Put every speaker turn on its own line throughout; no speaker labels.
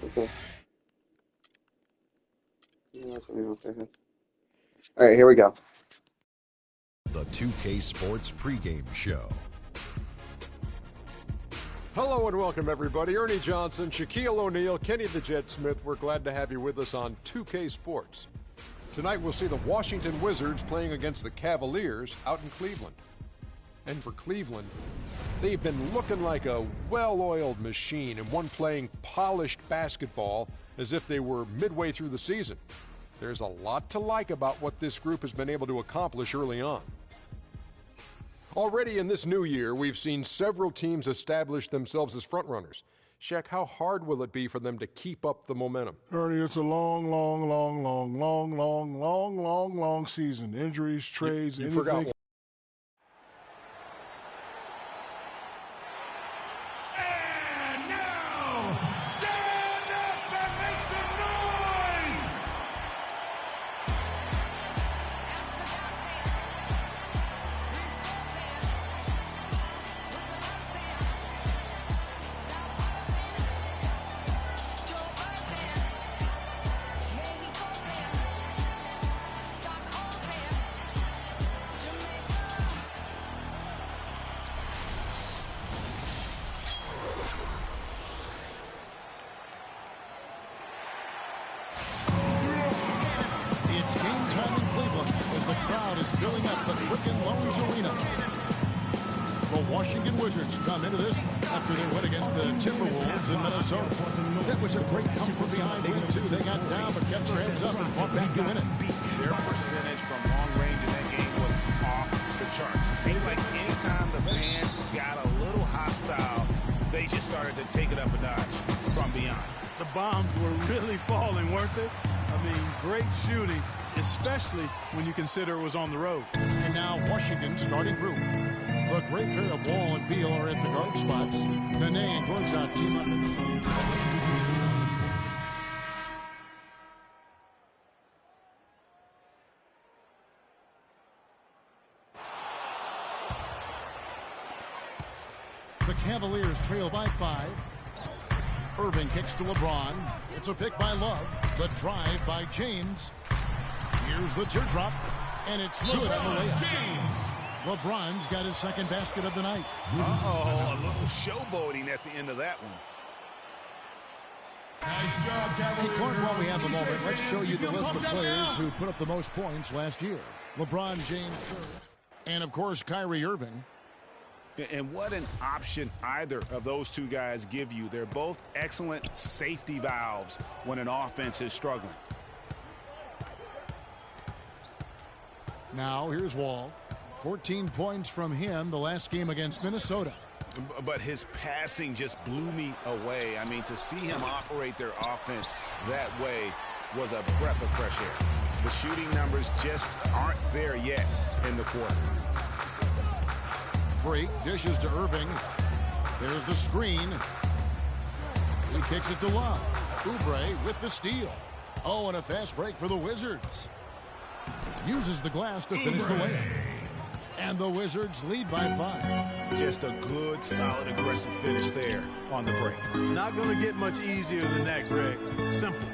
Okay. Yeah, okay. All right, here we go.
The 2K Sports pregame show.
Hello and welcome, everybody. Ernie Johnson, Shaquille O'Neal, Kenny the Jet Smith. We're glad to have you with us on 2K Sports. Tonight we'll see the Washington Wizards playing against the Cavaliers out in Cleveland. And for Cleveland, they've been looking like a well-oiled machine and one playing polished basketball as if they were midway through the season. There's a lot to like about what this group has been able to accomplish early on. Already in this new year, we've seen several teams establish themselves as frontrunners. Shaq, how hard will it be for them to keep up the momentum?
Ernie, it's a long season. Injuries, trades,
you
anything.
forgot one.
And now, stand up and make some noise!
It's game time in Cleveland as the crowd is filling up the Quicken Loans Arena. The Washington Wizards come into this after their win against the Timberwolves in Minnesota. That was a great come from behind win, too. They got down but kept their heads up and fought back to win it.
Their percentage from long range in that game was off the charts. It seemed like anytime the fans got a little hostile, they just started to take it up a notch from beyond.
The bombs were really falling, weren't they? I mean, great shooting, especially when you consider it was on the road.
And now Washington starting group. The great pair of Wall and Beal are at the guard spots. Nene and Gortat team up in the... The Cavaliers trail by 5. Irving kicks to LeBron. It's a pick by Love. The drive by James. Here's the teardrop. And it's good on the way up.
James!
LeBron's got his second basket of the night.
Oh, a little showboating at the end of that one.
Nice job, Cavaliers.
Hey, Clark, while we have a moment, let's show you the list of players who put up the most points last year. LeBron James third. And, of course, Kyrie Irving.
And what an option either of those two guys give you. They're both excellent safety valves when an offense is struggling.
Now, here's Wall. 14 points from him the last game against Minnesota.
But his passing just blew me away. I mean, to see him operate their offense that way was a breath of fresh air. The shooting numbers just aren't there yet in the quarter.
Freak dishes to Irving. There's the screen. He kicks it to Love. Oubre with the steal. Oh, and a fast break for the Wizards. Uses the glass to finish the layup. And the Wizards lead by 5.
Just a good, solid, aggressive finish there on the break.
Not going to get much easier than that, Greg. Simple.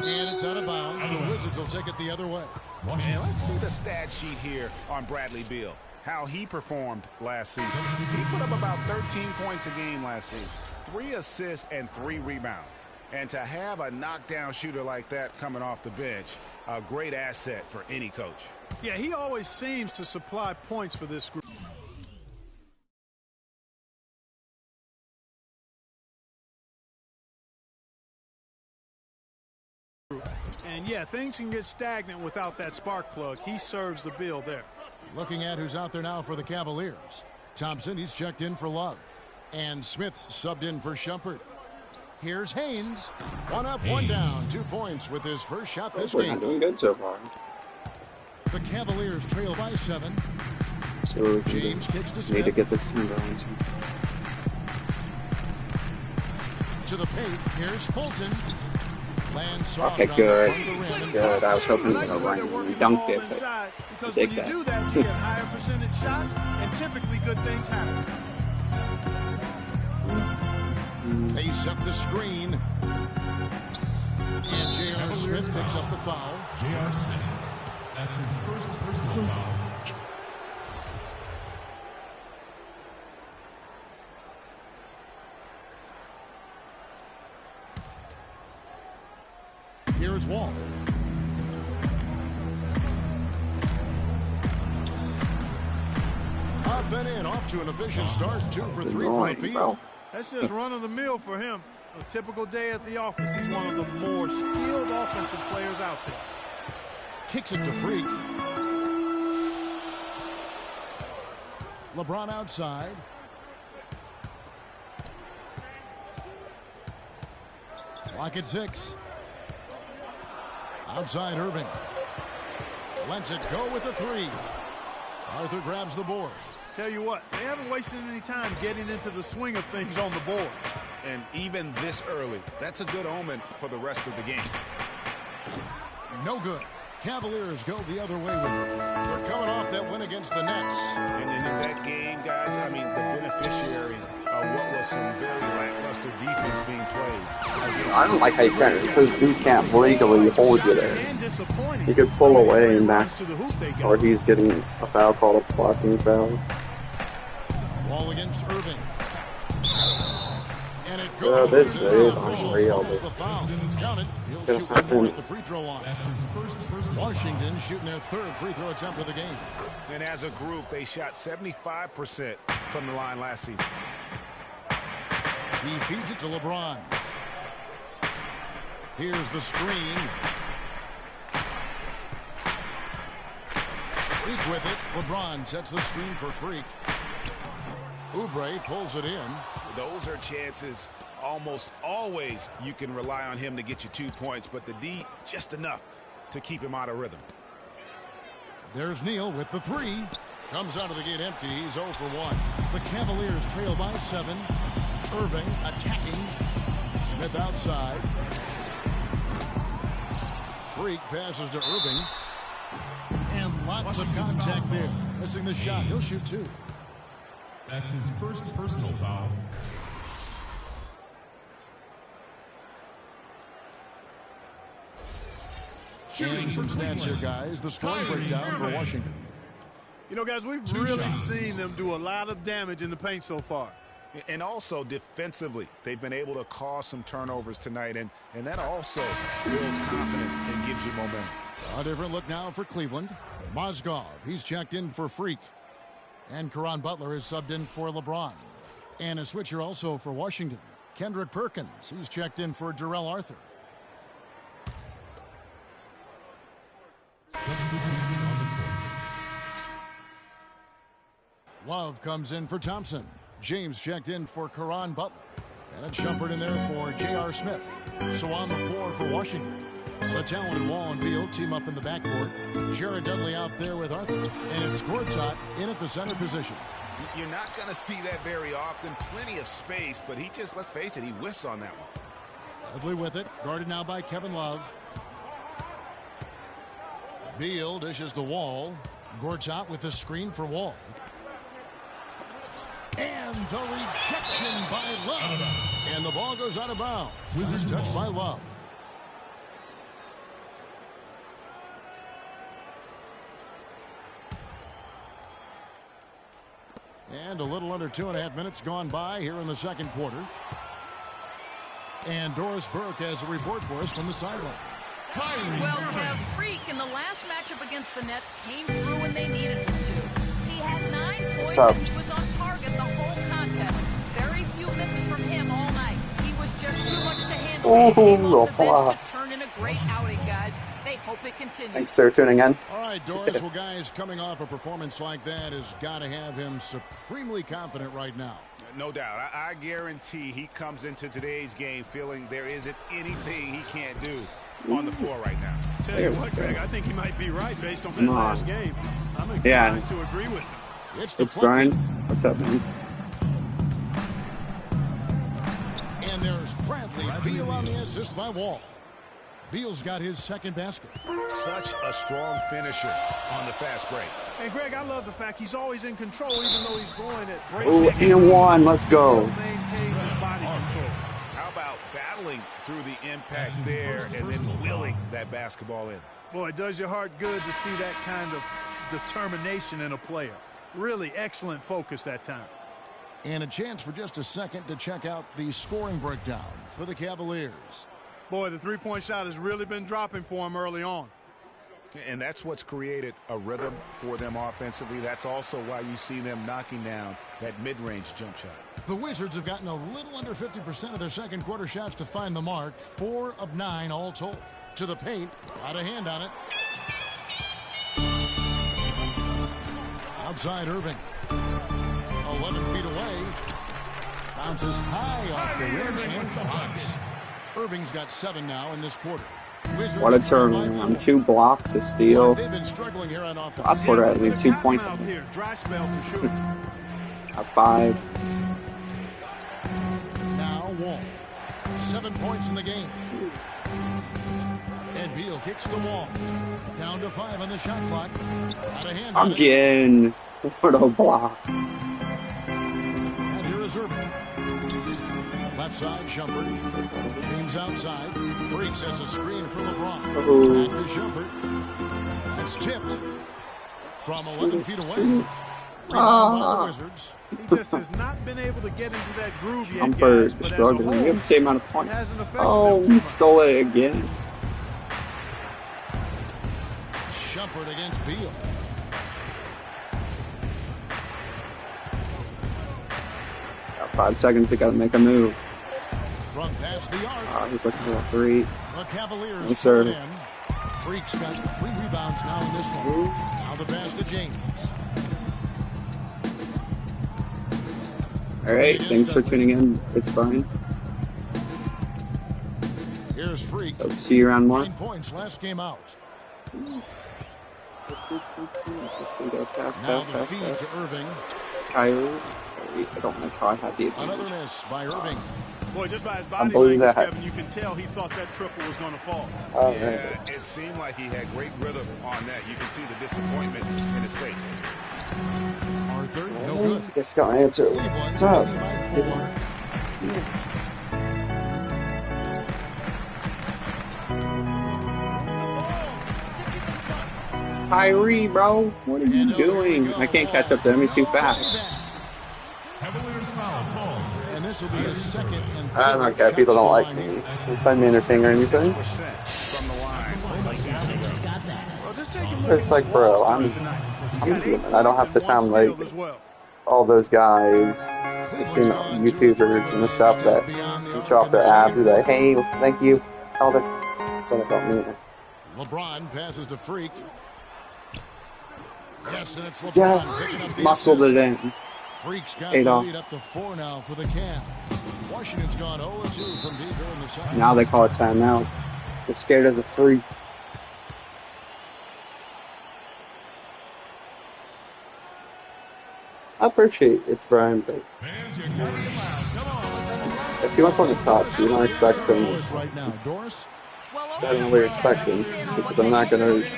And it's out of bounds. The Wizards will take it the other way.
And let's see the stat sheet here on Bradley Beal. How he performed last season. He put up about 13 points a game last season. 3 assists and 3 rebounds. And to have a knockdown shooter like that coming off the bench, a great asset for any coach.
Yeah, he always seems to supply points for this group. And yeah, things can get stagnant without that spark plug. He serves the bill there.
Looking at who's out there now for the Cavaliers. Thompson, he's checked in for Love. And Smith subbed in for Shumpert. Here's Haynes. 1 up, 1 down. 2 points with his first shot this
We're
game.
not doing good so far.
The Cavaliers trail by 7.
So we
James kicks to
need
Smith.
to get this team going.
To the paint. Here's Fulton. Lands soft
Okay,
on
good.
the front of the rim.
Good. I was hoping he was going to run and he dunked it, but
because
take
when you
that.
do that, you get higher percentage shots, and typically good things happen.
They set the screen. And J.R. Smith picks up the foul.
J.R. Smith. That's his first personal foul.
Here's Wall. Up and in, off to an efficient start. 2 for 3 from the field.
That's just run of the mill for him. A typical day at the office. He's one of the more skilled offensive players out there.
Kicks it to Freak. LeBron outside. Clock at 6. Outside Irving. Lets it go with the 3. Arthur grabs the board.
Tell you what, they haven't wasted any time getting into the swing of things on the board.
And even this early, that's a good omen for the rest of the game.
No good. Cavaliers go the other way with it. They're coming off that win against the Nets.
And in that game, guys, I mean, the beneficiary of what was some very lackluster defense being played.
I don't like how you can't. It says dude can't legally hold you there.
And disappointing.
He could pull away and back,
To the hoop they got.
or he's getting a foul called a blocking foul.
Ball against Irving. And it
Yeah,
goes.
this
It's
is
official.
unreal.
Calls the foul. Count it. He'll
Yeah,
shoot one more
happened.
at the free throw line.
That's his first personal.
Washington shooting their 3rd free throw attempt of the game.
And as a group, they shot 75% from the line last season.
He feeds it to LeBron. Here's the screen. Freak with it. LeBron sets the screen for Freak. Oubre pulls it in.
Those are chances almost always you can rely on him to get you 2 points, but the D just enough to keep him out of rhythm.
There's Neal with the 3. Comes out of the gate empty. He's 0 for 1. The Cavaliers trail by 7. Irving attacking. Smith outside. Freak passes to Irving. And lots of contact there. Missing the shot. He'll shoot 2.
That's his first personal foul.
Shooting some stats here, guys. The scoring breakdown for Washington.
You know, guys, we've really seen them do a lot of damage in the paint so far.
And also defensively, they've been able to cause some turnovers tonight, and that also builds confidence and gives you momentum.
A different look now for Cleveland. Mozgov, he's checked in for Freak. And Caron Butler is subbed in for LeBron. And a switcher also for Washington. Kendrick Perkins, he's checked in for Jarrell Arthur. Love comes in for Thompson. James checked in for Caron Butler. And it's Shumpert in there for J.R. Smith. So on the floor for Washington, the talented Wall and Beal team up in the backcourt. Jared Dudley out there with Arthur. And it's Gortat in at the center position.
You're not going to see that very often. Plenty of space, but he just, let's face it, he whiffs on that one.
Dudley with it. Guarded now by Kevin Love. Beal dishes to Wall. Gortat with the screen for Wall. And the rejection by Love. And the ball goes out of bounds. Wizards touched by Love. And a little under 2.5 minutes gone by here in the second quarter. And Doris Burke has a report for us from the sideline.
Well, Kev, Freak in the last matchup against the Nets came through when they needed him to. He had 9 points and he was on target the whole contest. Very few misses from him all night. He was just too much to handle. He came off the bench to turn in a great outing, guys. They hope it continues.
Thanks, sir, tuning in.
All right, Doris. Well, guys, coming off a performance like that has got to have him supremely confident right now.
No doubt. I guarantee he comes into today's game feeling there isn't anything he can't do on the floor right now.
Tell you what, Greg, I think he might be right based on that last game. I'm inclined to agree with him.
It's Brian. What's up, man?
And there's Bradley Beal on the assist by Wall. Beal's got his second basket.
Such a strong finisher on the fast break.
And Greg, I love the fact he's always in control, even though he's going at
Oh, and one. Let's go.
Maintains his body control.
selling through the impact there and then wheeling that basketball in.
Boy, it does your heart good to see that kind of determination in a player. Really excellent focus that time.
And a chance for just a second to check out the scoring breakdown for the Cavaliers.
Boy, the three-point shot has really been dropping for him early on.
And that's what's created a rhythm for them offensively. That's also why you see them knocking down that mid-range jump shot.
The Wizards have gotten a little under 50% of their second quarter shots to find the mark. 4 of 9 all told. To the paint. Got a hand on it. Outside Irving. 11 feet away. Bounces high off the rim and drops. Irving's got 7 now in this quarter. Wizards
What a turnaround. 2 blocks, a steal.
They've been struggling here on offense.
Last quarter, I think 2 points.
Dry spell for sure.
At 5.
Now Wall. 7 points in the game. And Beal kicks the wall. Down to 5 on the shot clock. Got a hand on it.
Again. What a block.
And here is Irving. Left side, Shumpert. James outside. Freaks has a screen for LeBron.
Oh.
Back to Shumpert. It's tipped from 11 feet away. Rebound by the Wizards.
He just has not been able to get into that groove yet,
Shumpert
guys, but
struggling. We have the same amount of
it
points.
hasn't affected
Oh,
them too
he
much.
stole it again.
Shumpert against Beal.
Got 5 seconds. They got to make a move.
From past the arc.
He's looking for a 3.
The Cavaliers
Yes, sir.
put it in. Freaks got 3 rebounds now in this one. Now the pass to James.
All right. Thanks for tuning in. It's Brian.
Here's Freak.
Hope to see you around more.
9 points last game out.
Pass,
Now
pass,
the
pass,
feed
pass.
to Irving.
Kyrie. I don't like how I had the
Another
advantage.
miss by Irving.
Boy, just by his
I
body
believe
language,
that.
Kevin, you can tell he thought that triple was going to fall.
Oh,
Yeah,
man.
it seemed like he had great rhythm on that. You can see the disappointment in his face.
Arthur, no good.
Guess got my answer.
Cleveland
What's up?
leading by 4.
Kyrie, bro. What are you doing? I can't catch up to him. He's too fast.
Cavaliers foul called.
And this will be a second and
I don't care. People don't like me. Don't find me entertaining or anything.
From the line.
Well, just take a look
It's like, bro, I'm a human. I don't have to sound like all those guys, you know, YouTubers and the stuff that show off their abs. Be like, hey, thank you. All the but I don't mean it.
LeBron passes to Freak. Yes, and it's LeBron
Yes,
picking up the
muscled
assist.
it in.
Freak's got
8
the
off.
lead up to 4 now for the Cavs. Washington's gone 0-2 from deep here in the second.
Now they call it timeout. They're scared of the freak. I appreciate it's Brian, but
Fans, you're getting it loud. Come on, let's have a
if you want someone to talk to, you don't expect them.
Doris right now. Doris.
I don't know what you're expecting, because I'm not going to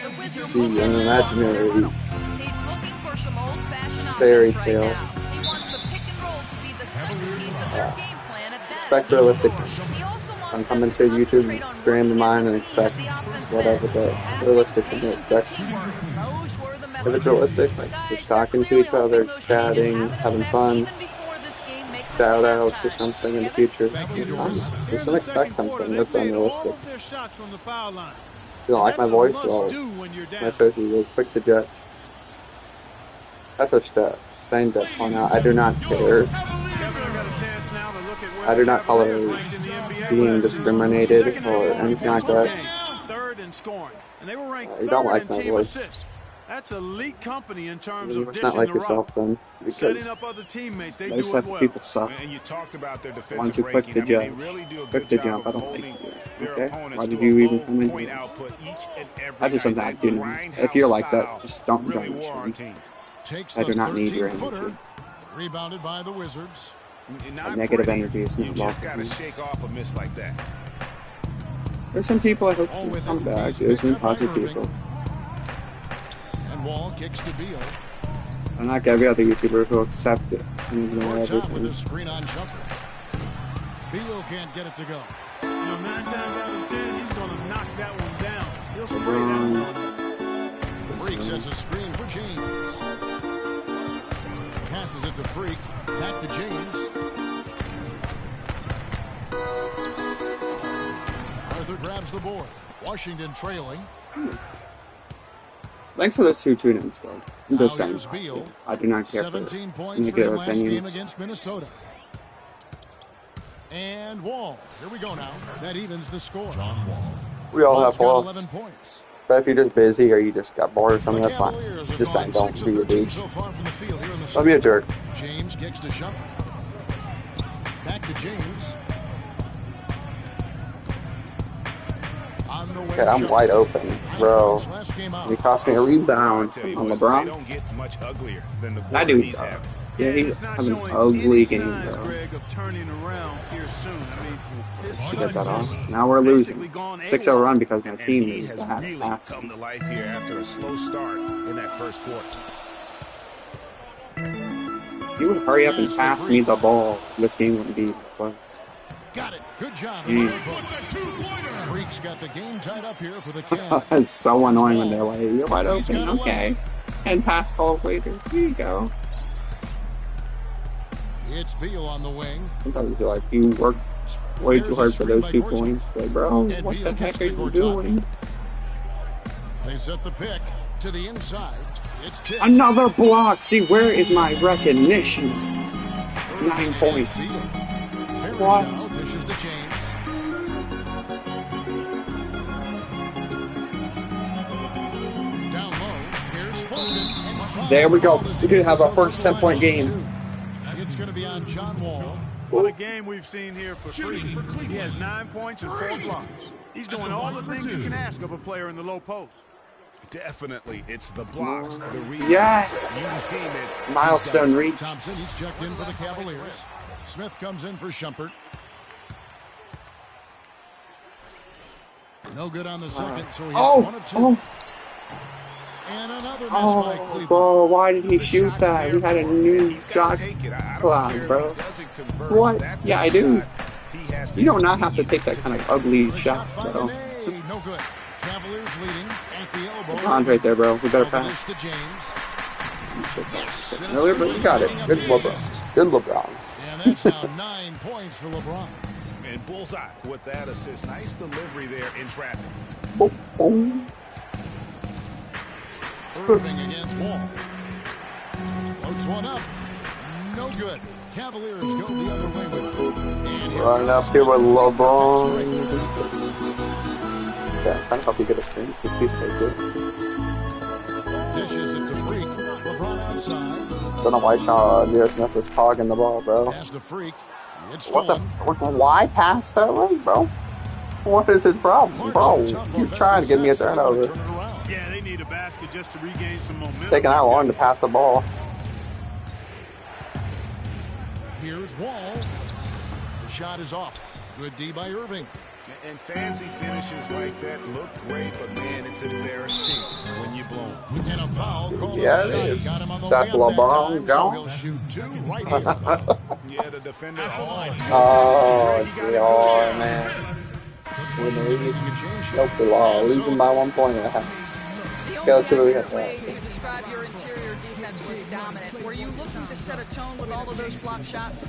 be an imaginary
He's looking for some old-fashioned
fairy
offense right
tale.
now. He wants the pick and roll to be the centerpiece of their game plan at that.
Expect realistic.
He also wants
I'm
them
coming to
concentrate
YouTube
on
stream of
working
mine and
as a team
expect
as the offense
whatever,
has.
but realistic to me, expect.
Those were the
If it's realistic, like just talking to each other, chatting, having fun, shout out to something in the future. It's fun. Just don't expect something that's unrealistic.
All of their shots from the foul line.
If you don't like my
That's a
voice, well,
must-do when you're down.
my shows you real quick to judge. That's a step. Saying to point out, I do not care.
Kevin, I got a chance now to look at where
I do
the
not
Cavaliers
tolerate
ranked in the NBA
being
last season.
discriminated
Second
or
in
anything like
point
that.
game, third in scoring, and they were ranked
You don't
third
like
in
my
team
voice.
assist. That's elite company in terms
You
of
must not
dishing
like
the rock.
yourself then, because
Setting up other teammates, they
most
do it
type of
well.
people suck.
And you talked about their defensive
Ones who quick to
ranking. I mean,
judge,
they really do a
quick
good
to
job
jump. I
of
don't like
holding
you.
their
Okay?
opponents
Why
to
did
a
you even
low
come in
point
here?
output each and every
I just am
night.
not doing
Grindhouse
it. If you're like that,
style
just don't
really
join the
wore our
stream.
team.
Takes
I
the
do not need your
13-footer.
energy.
Rebounded by the Wizards.
Not
negative
pretty.
energy is
You
not
just
welcome.
got to shake off a miss like that.
There's some people I hope
All
will
with
come
it.
back.
He's
There's some
picked up by
positive
Irving.
people.
And Wall kicks to Beal.
I'm not every other YouTuber who will accept it and ignore
Or top with
everything.
a screen on jumper. Beal can't get it to go.
know, 9 times out of 10, he's going to knock that one down. He'll spray that one.
Freak sets a screen for James. Passes it to Freak. Back to James. Arthur grabs the board. Washington trailing.
Thanks for those 2 tune-ins, though. I'm just saying.
Beal.
I do not care
17
for
points for him
negative
last game
opinions.
against Minnesota. And Wall. Here we go now. That evens the score.
John Wall.
We all have
Got
faults.
11 points.
But if you're just busy or you just got bored or something,
The
that's fine.
Cavaliers are
Just saying,
going
don't
6
be
of
a
13
douche.
so far from the field here in the
Don't be a jerk.
James kicks to Shumpert. Back to James. On the way
Okay, I'm wide open, bro.
last game out.
He cost me a rebound
Tell you
on
what,
LeBron.
They don't get much uglier than the
That
quarter
dude's
he's
up.
having.
Yeah, he's
It's not
having an
showing
ugly
any
game,
signs,
bro.
Greg, of turning around here soon. I mean, his
Get that
touch
on.
is
Now we're
basically
losing.
gone
6-0 run because my
And
team
he
is
has
bad.
really
Passing.
come to life here after a slow start in that first quarter.
You would hurry up and pass me the ball. This game wouldn't be close.
Got it. Good job.
Mm.
Freak's got the game tied up here for the Cavs.
It's so annoying when they're like, you're wide open. Okay. 10 pass calls later. Here you go.
It's Beal on the wing.
Sometimes I feel like you worked way too hard for those 2 points. Like, bro, what the heck are you doing?
They set the pick to the inside. It's tipped.
Another block. See, where is my recognition? 9 points. What?
Dishes to James. Down low. Here's Fulton.
There we go. We could have our first 10-point game.
It's going to be on John Wall.
What a game we've seen here for Freak. He has 9 points and 4 blocks. He's doing all the things you can ask of a player in the low post.
Definitely, it's the blocks, the rebounds.
Yes.
You name it.
Milestone reach.
Thompson, he's checked in for the Cavaliers. Smith comes in for Shumpert. No good on the second, so he has 1 of 2.
Oh,
And another miss by
oh,
Cleveland.
bro, why did he shoot that? We had a new shot clock, bro. What? Yeah, I do. You do not have to take that kind of ugly shot, bro.
No good. Cavaliers leading at the elbow.
LeBron's right there, bro. We better
Finish
pass.
to James.
You should pass earlier, but you got it. Good LeBron. Good LeBron.
And that's now 9 points for LeBron.
And bullseye with that assist. Nice delivery there in traffic.
Boom, boom.
Irving against Wall. Floats one up. No good. Cavaliers go the other way with it. And here
Running
comes
up here with
Smith.
LeBron. Yeah, I'm trying to help you get a screen. Please stay good.
Dishes it to Freak. LeBron outside.
Don't know why J.R. Smith was hogging the ball, bro.
Pass to Freak. It's
What the?
stolen.
Why pass that way, bro? What is his problem, bro? You're trying to give me a turnover.
Turn it around.
Yeah, they need a basket just to regain some momentum.
Taking that long to pass the ball.
Here's Wall. The shot is off. Good D by Irving.
And fancy finishes like that look great, but man, it's embarrassing when you blow them.
And a foul called
Yeah,
on the shot.
it is.
Got him on the
Shots
way up
to
that
LeBron,
time, so
gone.
he'll shoot 2 right here.
Yeah, the defender.
Oh, J.R., man. Win the league. Nope, we lost. Losing by 1 point and a half.
The
Yeah, let's see what we
only
got
way
there.
to describe your interior defense was dominant. Were you looking to set a tone with all of those block shots?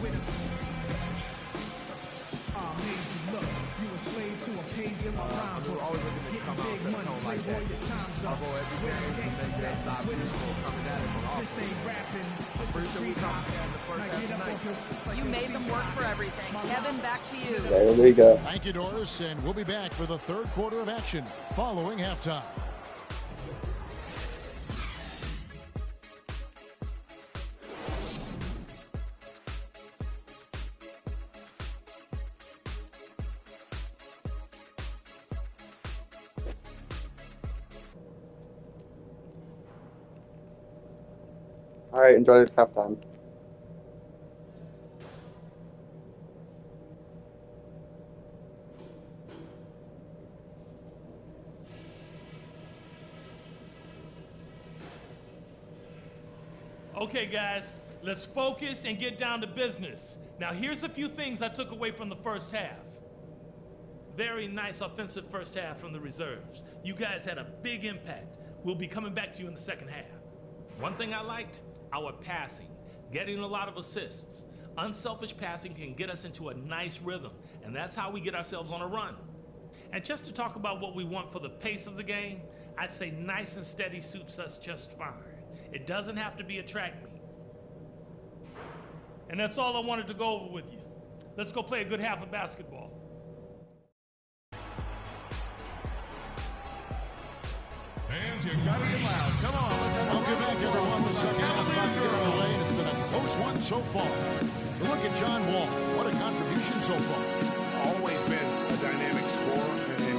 You made them work for everything. Kevin, back to you.
There we go.
Thank you, Doris, and we'll be back for the third quarter of action following halftime.
All right, enjoy this halftime.
Okay, guys, let's focus and get down to business. Now, here's a few things I took away from the first half. very nice offensive first half from the reserves. You guys had a big impact. We'll be coming back to you in the second half. One thing I liked, our passing, getting a lot of assists. Unselfish passing can get us into a nice rhythm, and that's how we get ourselves on a run. And just to talk about what we want for the pace of the game, I'd say nice and steady suits us just fine. It doesn't have to be a track meet. And that's all I wanted to go over with you. Let's go play a good half of basketball.
Fans, you gotta get loud. Come on, let's have a
Welcome back, everyone. The second half about to get underway. It's been a close one so far. But look at John Wall. What a contribution so far.
Always been a dynamic scorer, and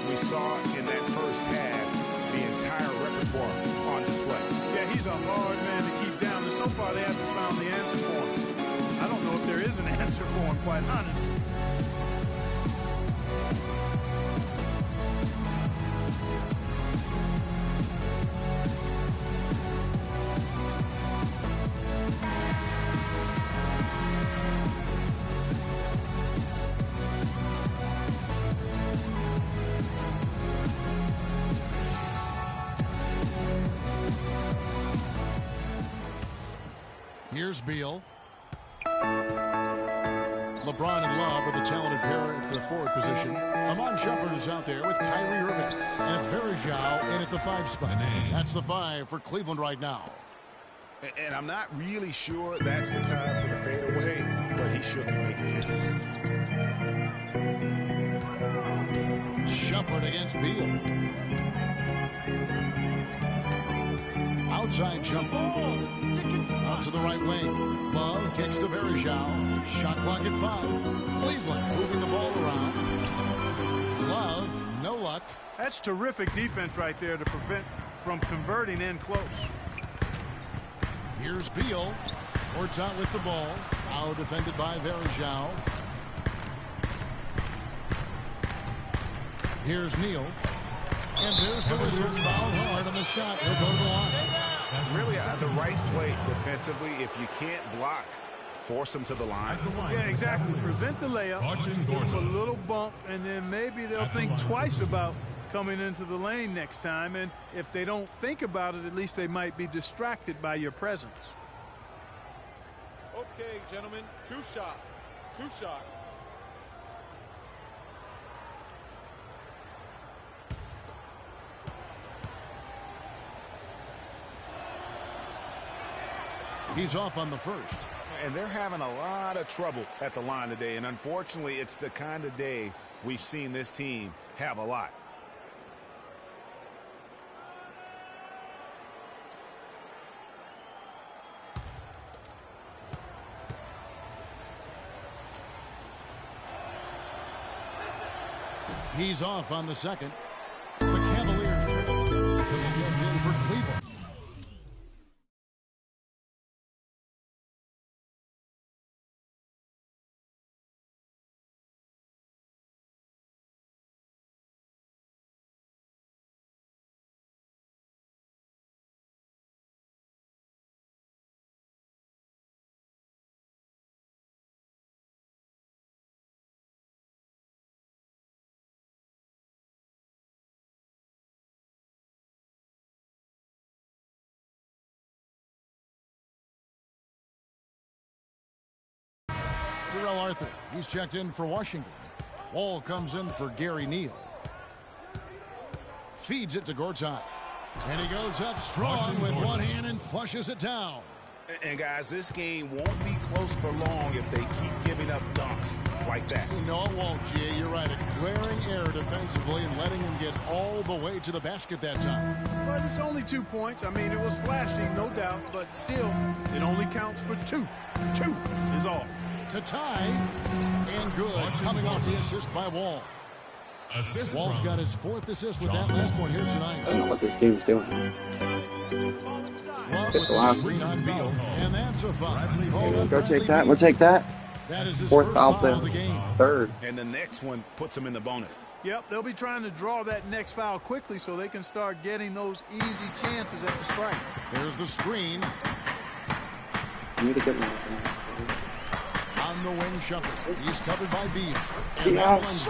we saw in that first half the entire repertoire on display.
Yeah, he's a hard man to keep down, and so far they haven't found the answer for him. I don't know if there is an answer for him, quite honestly.
Here's Beal. LeBron and Love are the talented pair at the forward position. Amon Shumpert is out there with Kyrie Irving. And it's Varejao in at the 5 spot. That's the 5 for Cleveland right now.
And I'm not really sure that's the time for the fadeaway, but he sure can make it.
Shumpert against Beal. Outside jumper. Out to the right wing. Love kicks to Varejao. Shot clock at 5. Cleveland moving the ball around. Love, no luck.
That's terrific defense right there to prevent from converting in close.
Here's Beal. Courts out with the ball. Now defended by Varejao. Here's Neal. And there's the whistle. Fouled hard on the shot. He'll go to the line.
Really the right play defensively. If you can't block, force them to the line.
Yeah, exactly. Prevent the layup, give them a little bump, and then maybe they'll think twice about coming into the lane next time. And if they don't think about it, at least they might be distracted by your presence.
Okay, gentlemen, 2 shots. 2 shots.
He's off on the first.
And they're having a lot of trouble at the line today. And unfortunately, it's the kind of day we've seen this team have a lot.
He's off on the second. The Cavaliers trail. So in for Cleveland. Terrell Arthur, he's checked in for Washington. Wall comes in for Gary Neal. Feeds it to Gortat. And he goes up strong with one hand and flushes it down.
And guys, this game won't be close for long if they keep giving up dunks like that.
No, it won't, G. You're right. A glaring error defensively and letting him get all the way to the basket that time.
But it's only 2 points. I mean, it was flashy, no doubt, but still, it only counts for 2. 2 is all.
To tie, and good, coming off the assist by Wall. Wall's got his 4th assist with that last one here tonight.
I don't know what this team's doing. Get the last one.
And that's a foul.
Go take that. We'll take that.
That is his
4th foul
of the game.
3rd.
And the next one puts them in the bonus.
Yep, they'll be trying to draw that next foul quickly so they can start getting those easy chances at the strike.
There's the screen.
You need to get one.
On on the wing shuffle. He's covered by Beal.
Yes.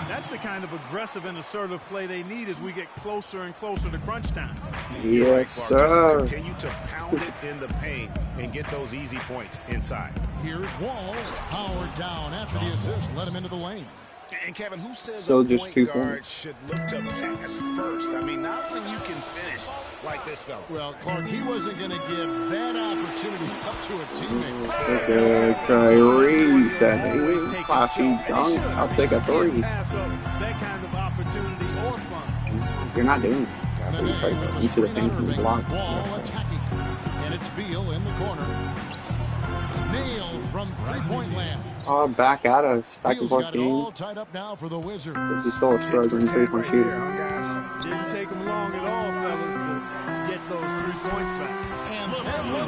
That's the kind of aggressive and assertive play they need as we get closer and closer to crunch time.
Yes, sir.
Just continue to pound it in the paint and get those easy points inside.
Here's Wall. Powered down after the assist. Let him into the lane.
And Kevin, who says
So
a
just
point
2
guard
points.
should look to pass first? I mean, not when you can finish like this fella.
Well, Clark, he wasn't going to give that opportunity up to a teammate.
Okay, Kyrie said, flashy dunk. I'll take a 3.
Pass up that kind of opportunity or fun.
You're not doing that. It's right into the paint and block.
Wall attacking. And it's Beal in the corner. Nailed from three-point land.
Oh, back at us. Back and
Beal's
forth
got it
game.
all tied up now for the Wizards.
He's still a struggling 3-point shooter.
Didn't take him long at all, fellas, to get those 3 points back.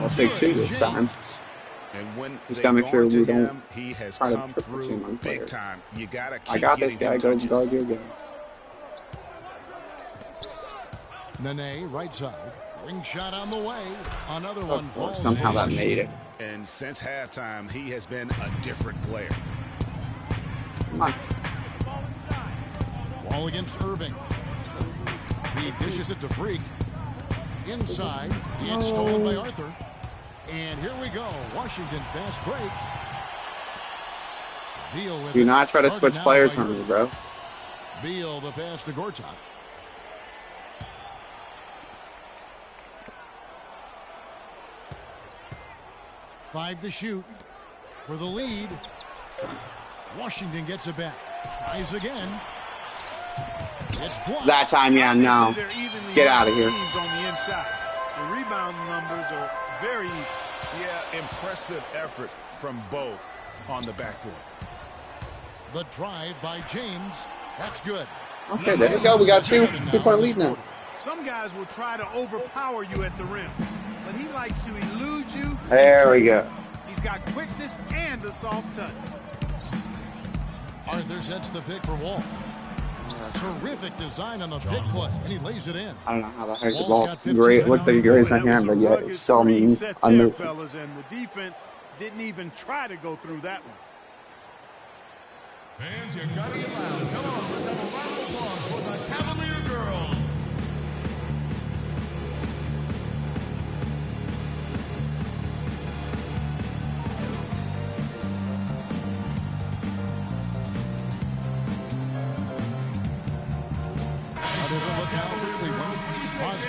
I'll take 2 this time.
And when
Just
they
gotta make
go
sure
to
we
him,
don't
he has
try to
come
triple team
through
on player.
big time. You gotta keep
I got this
getting
guy.
him
Go,
touches.
go, go, go.
Nene, right side. Ring shot on the way. Another one falls.
Somehow that
in.
made it.
And since halftime, he has been a different player.
Come on.
Wall against Irving. He dishes it to Freak. Inside. It's stolen by Arthur. And here we go. Washington fast break. Beal with
Do
it.
not try to
Guarded
switch
now
players
by
on me,
Irving.
bro.
Beal the pass to Gortat. Five to shoot for the lead. Washington gets it back. Tries again. It's blocked.
That time, yeah, no.
They're evenly
Get out of here.
teams on the inside. The rebound numbers are very even.
Yeah, impressive effort from both on the backboard.
The drive by James. That's good.
Okay, there we go. We got 2-point lead now.
Some guys will try to overpower you at the rim, but he likes to elude you.
There we go.
He's got quickness and a soft touch.
Arthur sets the pick for Wall. Terrific design on the pick play, and he lays it in.
I don't know how the heck the
Wall's
ball.
got 15
Great. Look, the
now.
grace on
That was
hand,
a
but yet
rugged
it's still
three set there,
unmoved.
fellas, and the defense didn't even try to go through that one.
Fans, you gotta get loud. Come on, let's have a round of applause for the Cavalier girls.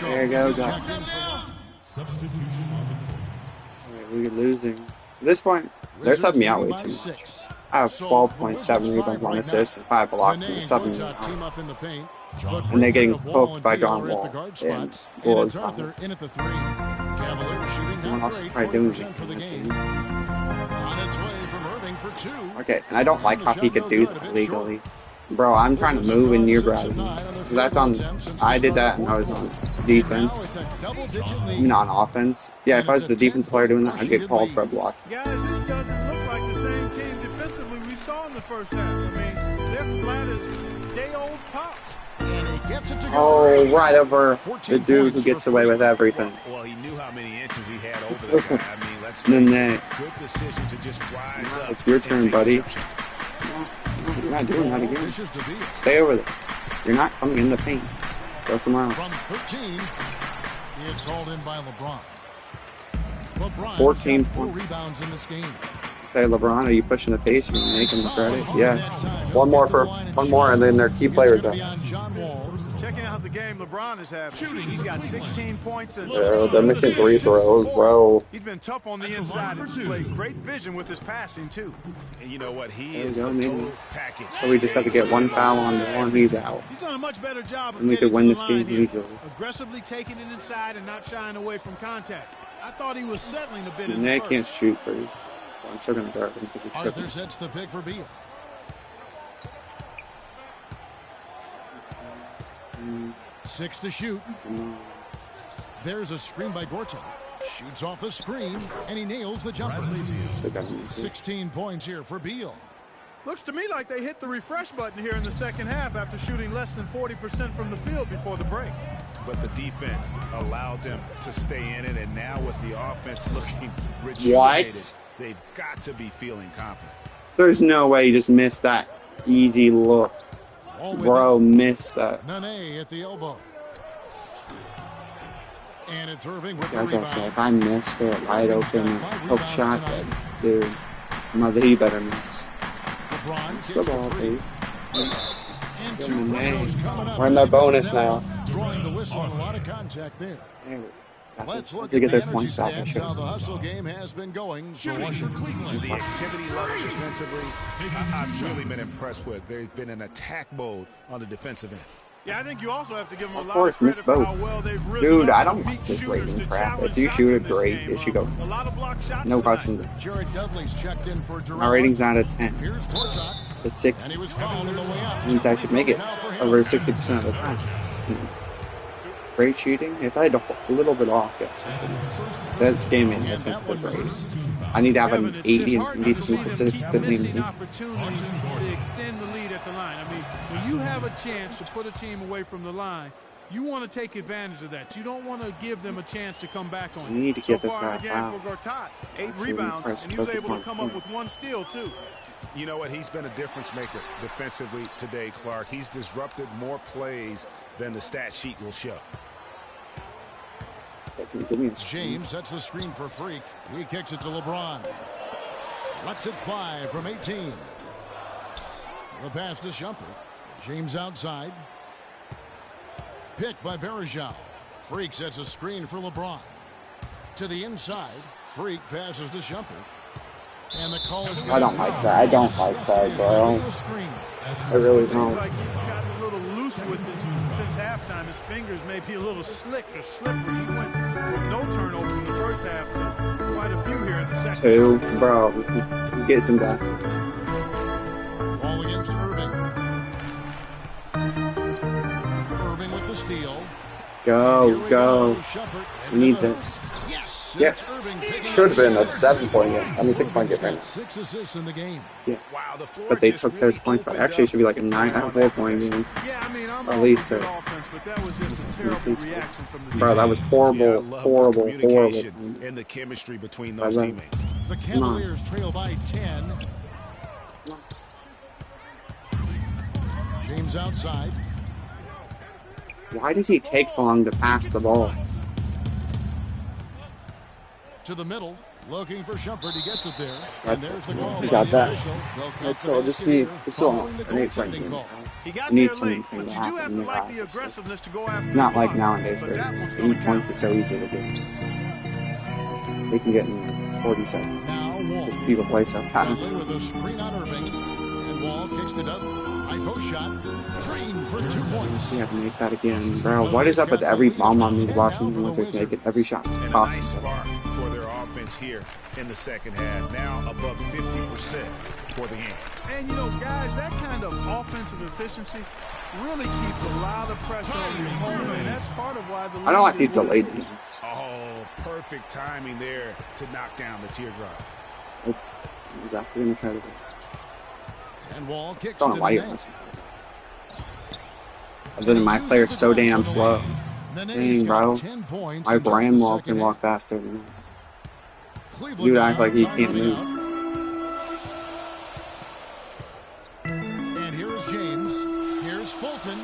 There you go, John.
Substitution on the court.
We're losing. At this point, they're subbing me out way too much. I have 12.7 rebounds, 1 assist, and 5 blocks, and they're subbing me out. And they're getting cooked by John Wall and Gore's behind. No one else is probably doing anything. That's it. Okay, and I don't like how he could do that legally. Bro, I'm trying to move and you're grabbing me. That's on. I did that and I was on defense. I mean, on offense. Yeah, if I was the defensive player doing that, I'd get called for a block.
Guys, this doesn't look like the same team defensively we saw in the first half. I mean, they're flat as day-old pop.
Oh, right over the dude who gets away with everything.
Well, he knew how many inches he had over the guy. I mean, let's
Nene.
good decision to just rise up.
It's your turn, buddy. No, you're not doing that again. Stay over there. You're not coming in the paint. Go somewhere else.
From 13, it's hauled in by LeBron. LeBron
14
got 4
points.
rebounds in this game.
Hey, LeBron, are you pushing the pace? Are you making the credit? Yes. One more, and then their key players up.
Checking out the game LeBron is having. He's got 16 points and
They're missing 3 throws, bro.
he's been tough on the inside and displayed great vision with his passing too.
And you know what? He
There we
is
go,
the
maybe.
total package.
So we just have to get 1 foul on Wall, and he's out.
He's done a much better job of
And we
getting
could win
to
this
the line
game
here,
easily.
aggressively taking it inside and not shying away from contact. I thought he was settling a bit in
And
the
they
first.
can't shoot threes. So I'm still going to guard him because he's
Arthur
tripping.
sets the pick for Beal.
Mm.
6 to shoot. There's a screen by Gortat. Shoots off the screen, and he nails the jumper.
Still got him.
16 points here for Beal.
Looks to me like they hit the refresh button here in the second half after shooting less than 40% from the field before the break.
But the defense allowed them to stay in it, and now with the offense looking
What?
rejuvenated, they've got to be feeling confident.
There's no way he just missed that easy look. Bro, missed that.
Nene at the elbow. And it's Irving with
As
the
I
rebound.
said, if I missed it wide open hook shot, dude, mother, he better miss. It's the ball, please. We're in the bonus now.
Drawing the whistle and a lot of contact there. Let's look
to
at
get
the
this point
energy
back.
stats, how the hustle game has been going for Washington.
The activity level defensively, I've really been impressed with. There's been an attack mode on the defensive end.
Yeah, I think you also have to give them a
Of
lot
course,
of
miss
credit for how
both.
well they've risen
Dude,
up
I
to
don't
beat
like this
shooters
rating
to
crap.
challenge
If you
shots
shoot
in
it
this
great,
game.
it should go.
A lot of block shots
No
tonight.
questions.
Jared Dudley's checked in for
My rating's not a 10.
Here's Korczak.
The 6
And he was fouled on the way up.
means I should make it over 60% of the time. Great shooting. If I had a little bit off, yes, I should. This game in this is great. I need to have an 80 and be consistently.
Missing opportunities to extend the lead at the line. I mean, when you have a chance to put a team away from the line, you want to take advantage of that. You don't want to give them a chance to come back on you.
We need to get
so
this
far
guy
in the game
fouled.
for Gortat, 8
That's really
rebounds,
impressive.
and he was
Focus
able
on
to come up with
points.
1 steal, too.
You know what? He's been a difference maker defensively today, Clark. He's disrupted more plays than the stat sheet will show.
James sets the screen for Freak. He kicks it to LeBron. Lets it fly from 18. The pass to Shumpert. James outside. Picked by Varejao. Freak sets a screen for LeBron. To the inside. Freak passes to Shumpert. And the call is
I don't like that. I don't like that, bro. I really
Seems
don't.
like he's gotten a little loose with it since halftime. His fingers may be a little slick or slippery. He went from no turnovers in the first half to quite a few here in the second.
2, bro. Get some baskets.
Ball against Irving. Irving with the steal.
Go. We need this. Yes. Should have been a 7-point game. I mean, 6-point game right now.
6 assists in the game.
Yeah. But they took those points back. Actually, it should be like a 4-point game.
Yeah, I mean, I'm
At least
all for good offense, but that was just a terrible reaction from the
Bro, that was horrible, horrible.
And the chemistry between those teammates.
The Cavaliers trail by 10. James outside.
Why does he take so long to pass the ball?
To the middle, looking for Shumpert. He gets it there. And there's the call.
He got that.
That's
So just need it's all an 8-point game.
He got
You need
there
something
late,
to
but you do have to like the aggressiveness to go after.
It's not
the
like
block.
nowadays
So
where
that one's gonna
8 points is so easy to get. They can get in 40 seconds. Because people play so fast.
Dudley with a screen on Irving. And Wall kicks it up. High post shot. Green for 2 points.
You have to make that again. Bro, what is up with every bomb on these Washington Wizards making every shot
And a nice
possible?
spark for their offense here in the second half. Now above 50% for the game.
And, you know, guys, that kind of offensive efficiency really keeps a lot of pressure on your opponent, and that's part of why the
I don't like
league
these
is what
delayed
it is.
games.
Oh, perfect timing there to knock down the teardrop.
Exactly going to try to do.
And Wall kicks
Don't know why you're missing. Other than my player's so damn slow. Dang, bro. My Bramwell can walk faster than that. Dude act like he can't move.
And here is James. Here's Fulton.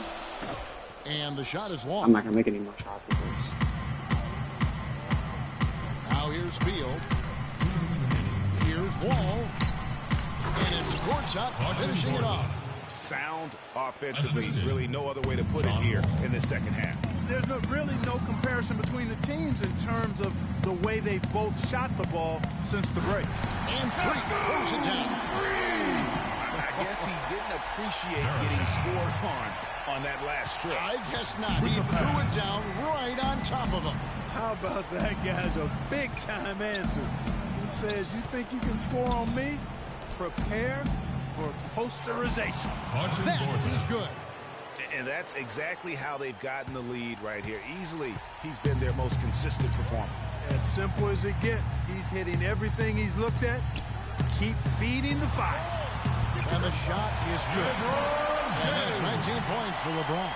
And the shot is long.
I'm not going to make any more shots at this.
Now here's Beal. Here's Wall. And it's Korczak finishing it off.
Sound offensively, really no other way to put it here in the second half.
There's really no comparison between the teams in terms of the way they both shot the ball since the break.
And Freak throws it down.
I guess he didn't appreciate getting scored on that last strip.
I guess not. He threw it down right on top of him.
How about that guy's a big-time answer? He says, you think you can score on me? Prepare for posterization.
That is good.
And that's exactly how they've gotten the lead right here. Easily, he's been their most consistent performer.
As simple as it gets. He's hitting everything he's looked at. Keep feeding the fire.
And the shot is good. And that's 19 points for LeBron.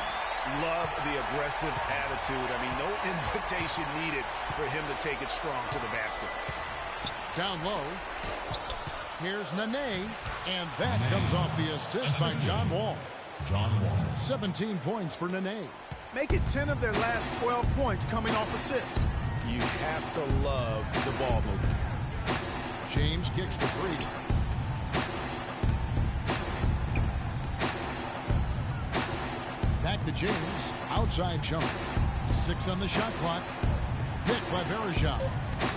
Love the aggressive attitude. I mean, no invitation needed for him to take it strong to the basket.
Down low. Here's Nene. And that comes off the assist by John Wall. 17 points for Nene.
Make it 10 of their last 12 points coming off assists.
You have to love the ball movement.
James kicks to 3. Back to James. Outside jump. 6 on the shot clock. Picked by Varejao.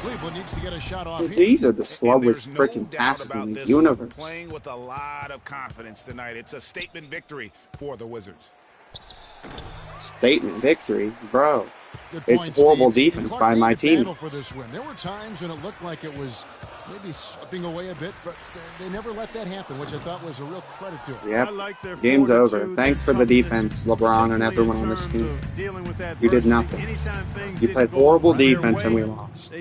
Cleveland needs to get a shot off here.
These are the slowest freaking passes in the universe.
Playing with a lot of confidence tonight. It's a statement victory for the Wizards.
Statement victory, bro. It's horrible defense by my team.
For this win. There were times when it looked like it was maybe slipping away a bit, but they never let that happen, which I thought was a real credit to them.
Yep. Game's over. Thanks for the defense, LeBron and everyone on this team. You did nothing. You played horrible defense and we lost.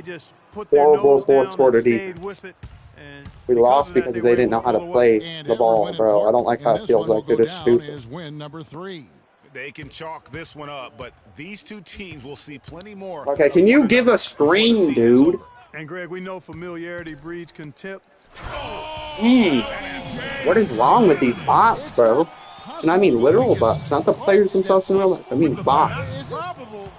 Horrible fourth quarter defense. We lost because they didn't know how to play the ball, bro. I don't like how it feels like. They're just stupid.
Win number 3.
They can chalk this one up, but these two teams will see plenty more.
Okay, can you give a screen, dude?
And Greg, we know familiarity breeds contempt.
What is wrong with these bots, bro? And I mean literal bots, not the players themselves in real life. I mean bots.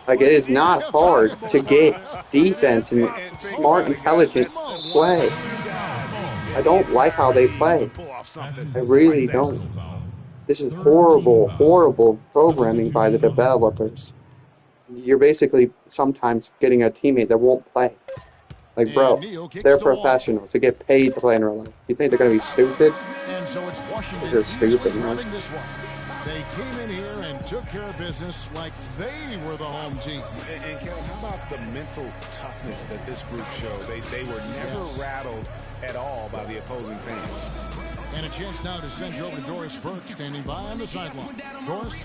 Like, it is not hard to get defense and smart, intelligent play. I don't like how they play. I really don't. This is horrible, horrible programming by the developers. You're basically sometimes getting a teammate that won't play. Like, bro, they're professionals. They get paid to play in real life. You think they're going to be stupid?
And so it's Washington.
They're stupid, man.
They came in here and took care of business like they were the home team.
And Kevin, how about the mental toughness that this group showed? They were never rattled at all by the opposing fans.
And a chance now to send you over to Doris Burke, standing by on the sideline. Doris?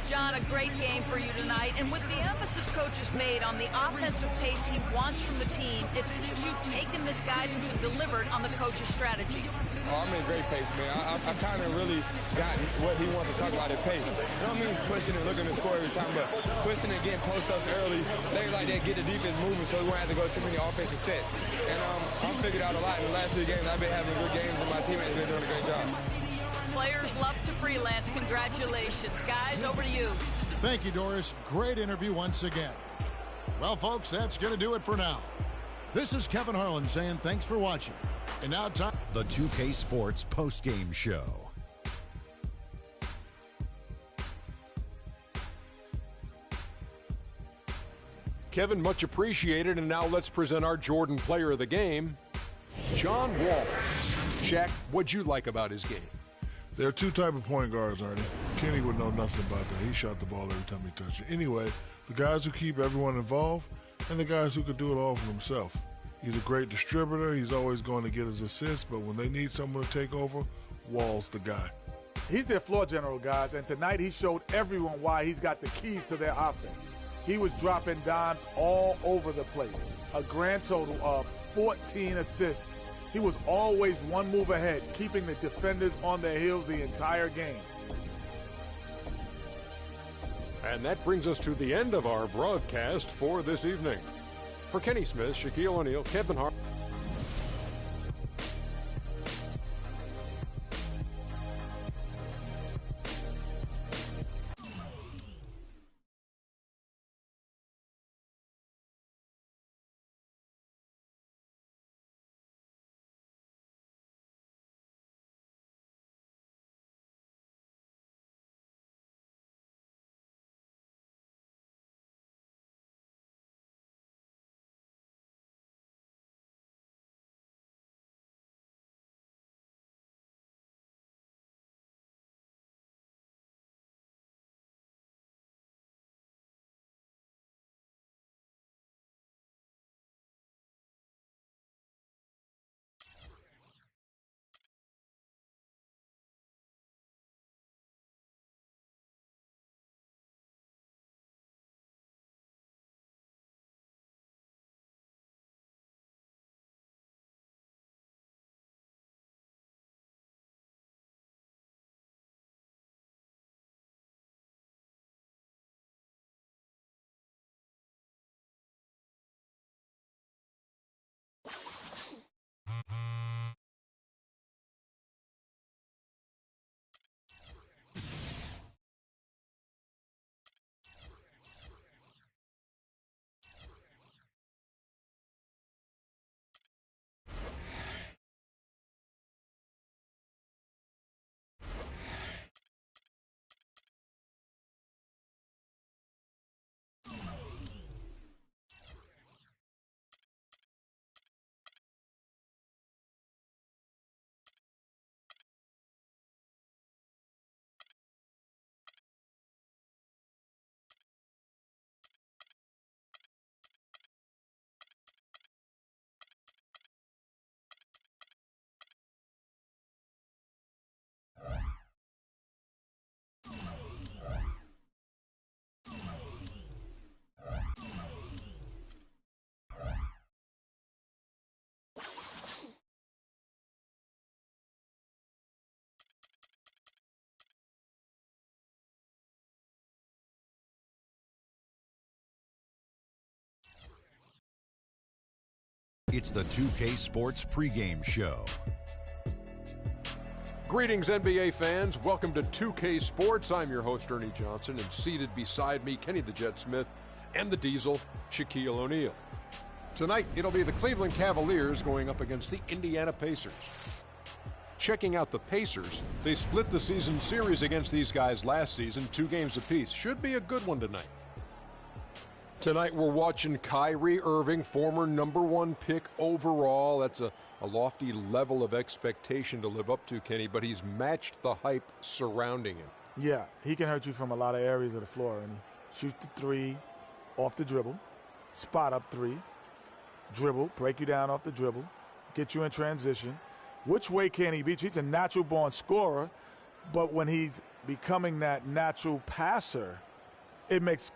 John, a great game for you tonight. And with the emphasis coach has made on the offensive pace he wants from the team, it seems you've taken this guidance and delivered on the coach's strategy.
Oh, I'm in great pace, man. I kind of really got what he wants to talk about at pace. It don't mean pushing and looking to score every time, but pushing and getting post-ups early, things like that, get the defense moving so we won't have to go too many offensive sets. And I figured out a lot in the last 3 games. I've been having good games, and my teammates have been doing a great job.
Players love to freelance. Congratulations. Guys, over to you.
Thank you, Doris. Great interview once again. Well, folks, that's going to do it for now. This is Kevin Harlan saying thanks for watching. And now time.
The 2K Sports postgame show.
Kevin, much appreciated. And now let's present our Jordan player of the game, John Wall. Shaq, what'd you like about his game?
There are 2 types of point guards, Ernie. Kenny would know nothing about that. He shot the ball every time he touched it. Anyway, the guys who keep everyone involved and the guys who could do it all for himself. He's a great distributor. He's always going to get his assists, but when they need someone to take over, Wall's the guy.
He's their floor general, guys, and tonight he showed everyone why he's got the keys to their offense. He was dropping dimes all over the place. A grand total of 14 assists. He was always one move ahead, keeping the defenders on their heels the entire game.
And that brings us to the end of our broadcast for this evening. For Kenny Smith, Shaquille O'Neal, Kevin Hart.
It's the 2K Sports pregame show.
Greetings, NBA fans. Welcome to 2K Sports. I'm your host, Ernie Johnson, and seated beside me, Kenny the Jet Smith, and the Diesel, Shaquille O'Neal. Tonight, it'll be the Cleveland Cavaliers going up against the Indiana Pacers. Checking out the Pacers, they split the season series against these guys last season, 2 games apiece. Should be a good one tonight. Tonight, we're watching Kyrie Irving, former #1 pick overall. That's a lofty level of expectation to live up to, Kenny, but he's matched the hype surrounding him.
Yeah, he can hurt you from a lot of areas of the floor. And he shoots the 3 off the dribble, spot up 3, dribble, break you down off the dribble, get you in transition. Which way can he beat you? He's a natural-born scorer, but when he's becoming that natural passer, it makes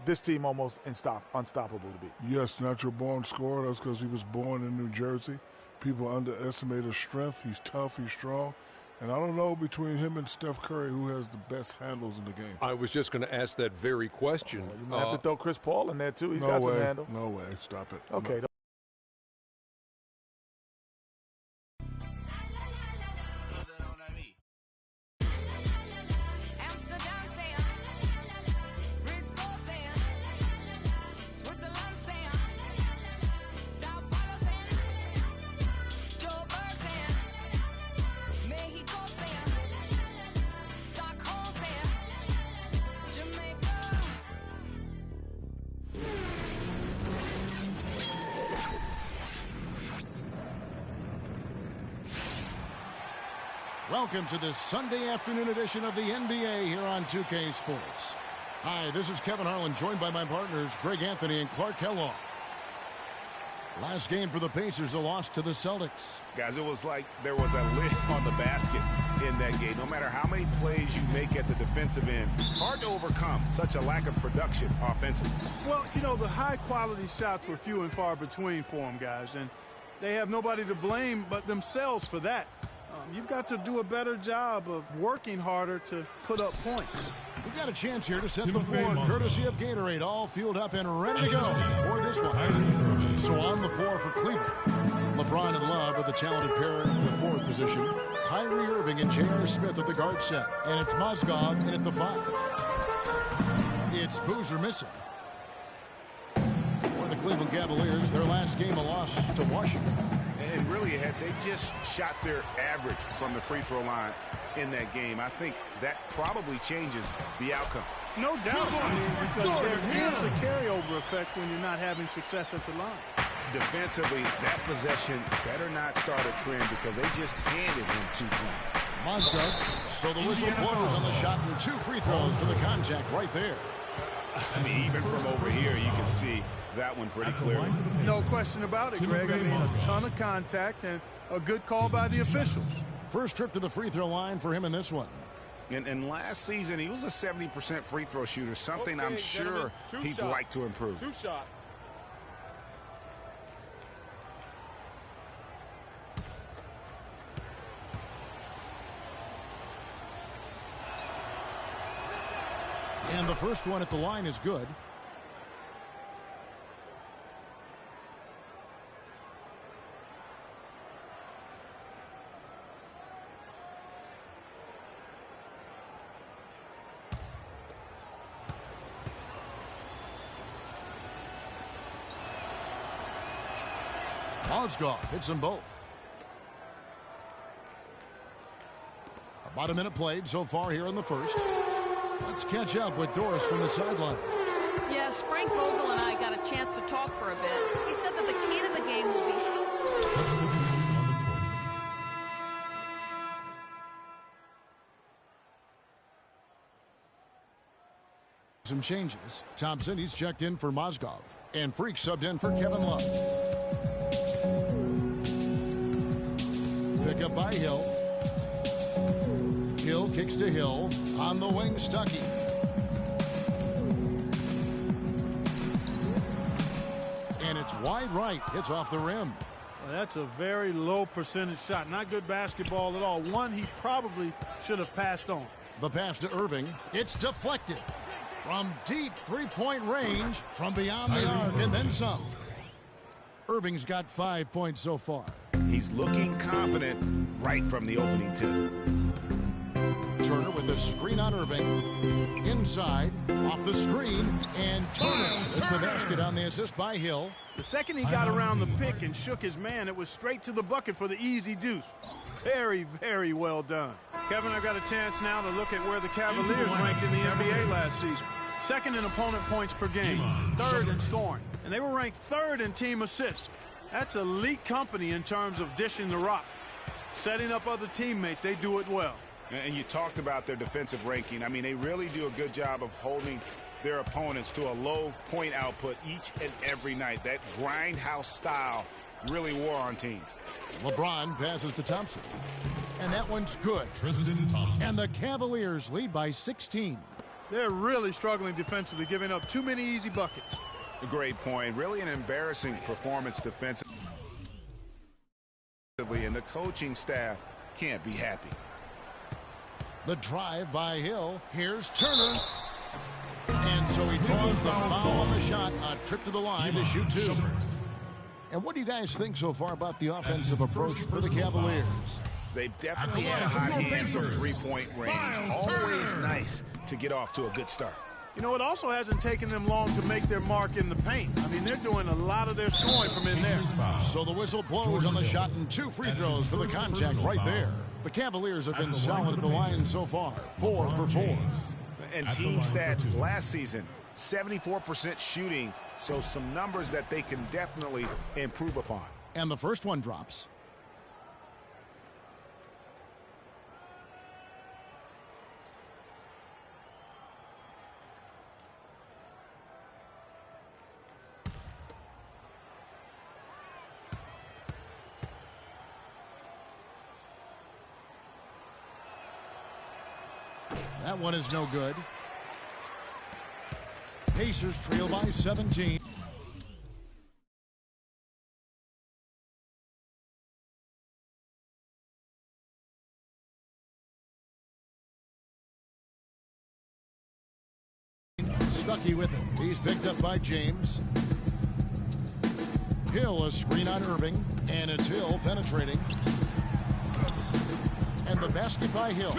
this team almost unstoppable to beat.
Yes, natural-born scorer. That's because he was born in New Jersey. People underestimate his strength. He's tough, he's strong. And I don't know between him and Steph Curry who has the best handles in the game.
I was just going to ask that very question.
You might have to throw Chris Paul in there, too. He's
no
got
way,
some handles.
No way. Stop it.
Okay.
No.
Welcome to this Sunday afternoon edition of the NBA here on 2K Sports. Hi, this is Kevin Harlan, joined by my partners Greg Anthony and Clark Kellogg. Last game for the Pacers, a loss to the Celtics.
Guys, it was like there was a lid on the basket in that game. No matter how many plays you make at the defensive end, hard to overcome such a lack of production offensively.
Well, you know, the high-quality shots were few and far between for them, guys, and they have nobody to blame but themselves for that. You've got to do a better job of working harder to put up points.
We've got a chance here to set the floor, courtesy of Gatorade, all fueled up and ready to go for this one. So on the floor for Cleveland, LeBron and Love with the talented pair at the forward position, Kyrie Irving and J.R. Smith at the guard set, and it's Mozgov in at the 5. It's Boozer missing. For the Cleveland Cavaliers, their last game a loss to Washington.
And really, they just shot their average from the free throw line in that game. I think that probably changes the outcome.
No doubt, because there is a carryover effect when you're not having success at the line.
Defensively, that possession better not start a trend because they just handed him 2 points.
Mozgov, so the whistle blows on the shot and 2 free throws for the contact right there.
I mean, even from over here, you can see that one pretty clearly.
No question about it, Greg. I mean, a ton of contact and a good call by the officials.
First trip to the free throw line for him in this one.
And last season, he was a 70% free throw shooter, something I'm sure he'd like to improve.
2 shots.
And the first one at the line is good. Mozgov hits them both. About a minute played so far here in the first. Let's catch up with Doris from the sideline.
Yes, Frank Vogel and I got a chance to talk for a bit. He said that the key to the game will be
some changes. Thompson, he's checked in for Mozgov. And Freak subbed in for Kevin Love. Pick up by Hill. Hill kicks to Hill. On the wing, Stuckey. And it's wide right. Hits off the rim.
Well, that's a very low percentage shot. Not good basketball at all. One he probably should have passed on.
The pass to Irving. It's deflected. From deep three-point range, from beyond the arc, and then some. Irving's got 5 points so far.
He's looking confident right from the opening tip.
Turner with a screen on Irving. Inside, off the screen, and Turner with the basket on the assist by Hill.
The second he got around the pick and shook his man, it was straight to the bucket for the easy deuce. Very, very well done. Kevin, I've got a chance now to look at where the Cavaliers ranked in the NBA last season. Second in opponent points per game, third in scoring, and they were ranked third in team assists. That's elite company in terms of dishing the rock. Setting up other teammates, they do it well.
And you talked about their defensive ranking. I mean, they really do a good job of holding their opponents to a low point output each and every night. That grindhouse style really wore on teams.
LeBron passes to Thompson. And that one's good.
Tristan Thompson.
And the Cavaliers lead by 16.
They're really struggling defensively, giving up too many easy buckets.
A great point. Really an embarrassing performance defensively. And the coaching staff can't be happy.
The drive by Hill. Here's Turner. And so he draws the foul on the shot. A trip to the line to shoot two. And what do you guys think so far about the offensive approach for the Cavaliers?
They've definitely had hot hands from three-point range. Always nice to get off to a good start.
You know, it also hasn't taken them long to make their mark in the paint. I mean, they're doing a lot of their scoring from in there.
So the whistle blows on the shot and 2 free throws for the contact right there. The Cavaliers have been solid at the line so far, 4 for 4.
And team stats last season, 74% shooting, so some numbers that they can definitely improve upon.
And the first one drops. That one is no good. Pacers trail by 17. Stuckey with it. He's picked up by James. Hill, a screen on Irving, and it's Hill penetrating. And the basket by Hill.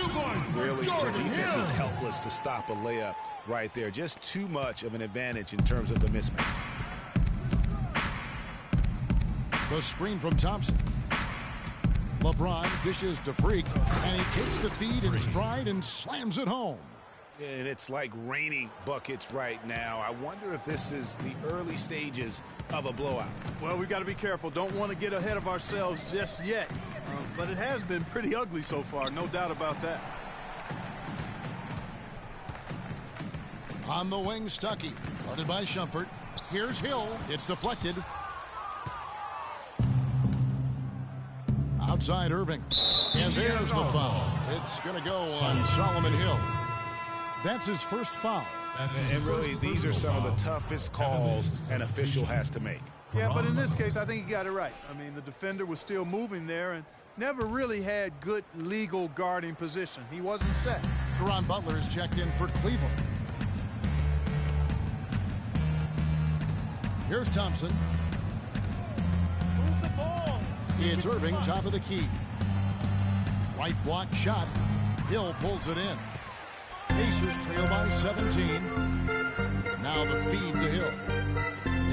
Really, the defense is helpless to stop a layup right there. Just too much of an advantage in terms of the mismatch.
The screen from Thompson. LeBron dishes to Freak, and he takes the feed in stride and slams it home.
And it's like raining buckets right now. I wonder if this is the early stages of a blowout.
Well, we've got to be careful. Don't want to get ahead of ourselves just yet. But it has been pretty ugly so far, no doubt about that.
On the wing, Stuckey. Guarded by Shumpert. Here's Hill. It's deflected. Outside Irving. And there's the foul. It's going to go on Solomon Hill. That's his first foul.
And really, these are some of the toughest calls an official has to make.
Yeah, but in this case, I think he got it right. I mean, the defender was still moving there and never really had good legal guarding position. He wasn't set.
Caron Butler is checked in for Cleveland. Here's Thompson.
Move the ball.
It's Irving, top of the key. Right block shot. Hill pulls it in. Pacers trail by 17. Now the feed to Hill.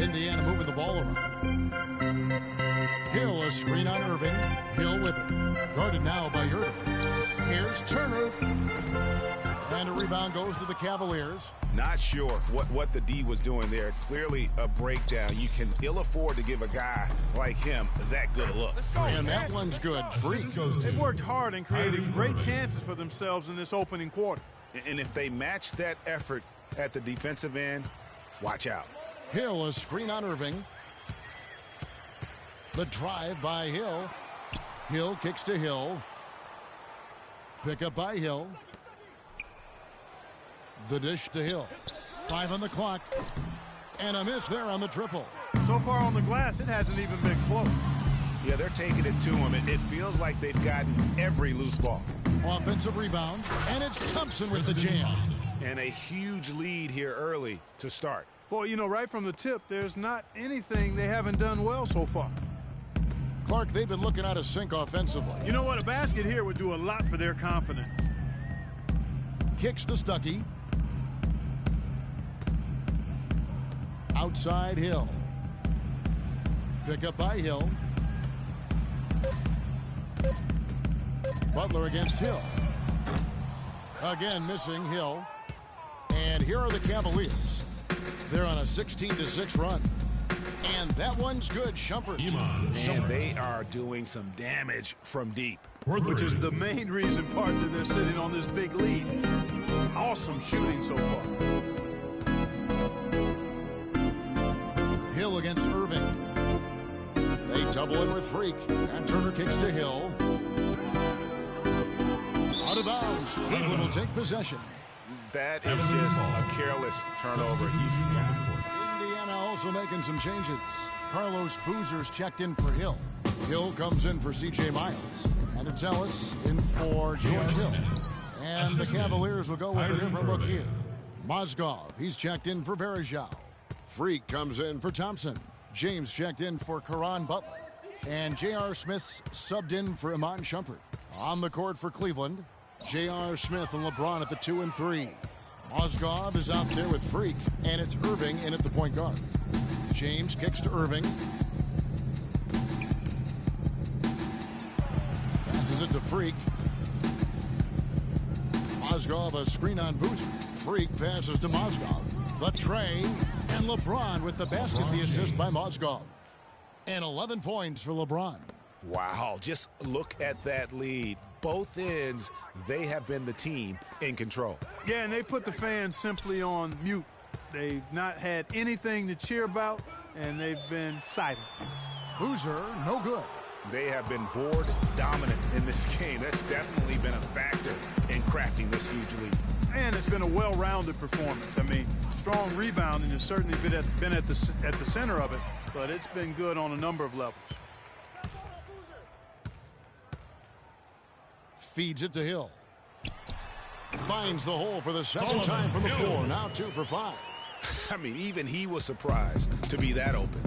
Indiana moving the ball around. Hill, a screen on Irving. Hill with it. Guarded now by Irving. Here's Turner. And a rebound goes to the Cavaliers.
Not sure what the D was doing there. Clearly a breakdown. You can ill afford to give a guy like him that good a look.
And that one's good. Free.
They've worked hard and created great chances for themselves in this opening quarter.
And if they match that effort at the defensive end, watch out.
Hill, a screen on Irving. The drive by Hill. Hill kicks to Hill. Pick up by Hill. The dish to Hill. 5 on the clock. And a miss there on the triple.
So far on the glass, it hasn't even been close.
Yeah, they're taking it to him. It feels like they've gotten every loose ball.
Offensive rebound. And it's Thompson with the jam.
And a huge lead here early to start.
Well, you know, right from the tip, there's not anything they haven't done well so far.
Clark, they've been looking out of sync offensively.
You know what? A basket here would do a lot for their confidence.
Kicks to Stuckey. Outside Hill. Pick up by Hill. Butler against Hill. Again missing Hill. And here are the Cavaliers. They're on a 16-6 run. And that one's good, Shumpert.
And they are doing some damage from deep.
Which is the main reason, partner, they're sitting on this big lead. Awesome shooting so far.
Hill against Irving. They double in with Freak. And Turner kicks to Hill. Out of bounds. Cleveland will take possession.
That is just a careless turnover.
Indiana also making some changes. Carlos Boozer's checked in for Hill. Hill comes in for C.J. Miles. And it's Ellis in for George Hill. And the Cavaliers will go with a different look here. Mozgov, he's checked in for Varejao. Freak comes in for Thompson. James checked in for Caron Butler. And J.R. Smith's subbed in for Iman Shumpert. On the court for Cleveland, J.R. Smith and LeBron at the 2 and 3. Mozgov is out there with Freak, and it's Irving in at the point guard. James kicks to Irving. Passes it to Freak. Mozgov a screen on Boozer. Freak passes to Mozgov. The tray, and LeBron with the basket, the assist by Mozgov. And 11 points for LeBron.
Wow, just look at that lead. Both ends, they have been the team in control.
Yeah, and they put the fans simply on mute. They've not had anything to cheer about, and they've been silent.
Boozer, no good.
They have been board dominant in this game. That's definitely been a factor in crafting this huge lead.
And it's been a well-rounded performance. I mean, strong rebounding has certainly been at the center of it, but it's been good on a number of levels.
Feeds it to Hill. Finds the hole for the second time from the floor. Now 2 for 5.
I mean, even he was surprised to be that open.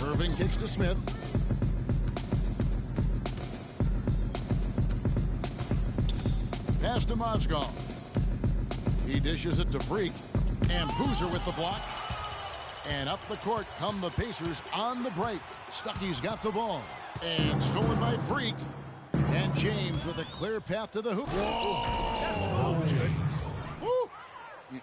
Irving kicks to Smith. Pass to Mozgov. He dishes it to Freak. And Boozer with the block. And up the court come the Pacers on the break. Stuckey's got the ball. And stolen by Freak. And James with a clear path to the hoop.
Whoa! Woo!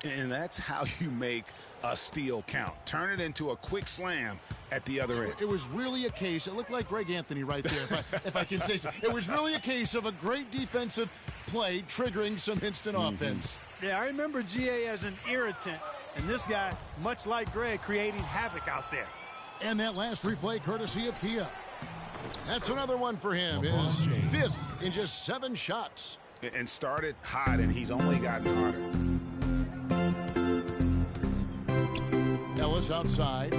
And that's how you make a steal count. Turn it into a quick slam at the other end.
It was really a case, it looked like Greg Anthony right there, if I can say so. It was really a case of a great defensive play triggering some instant offense.
Yeah, I remember GA as an irritant, and this guy, much like Greg, creating havoc out there.
And that last replay courtesy of Kia. That's another one for him. His 5th in just 7 shots.
And started hot, and he's only gotten harder.
Ellis outside.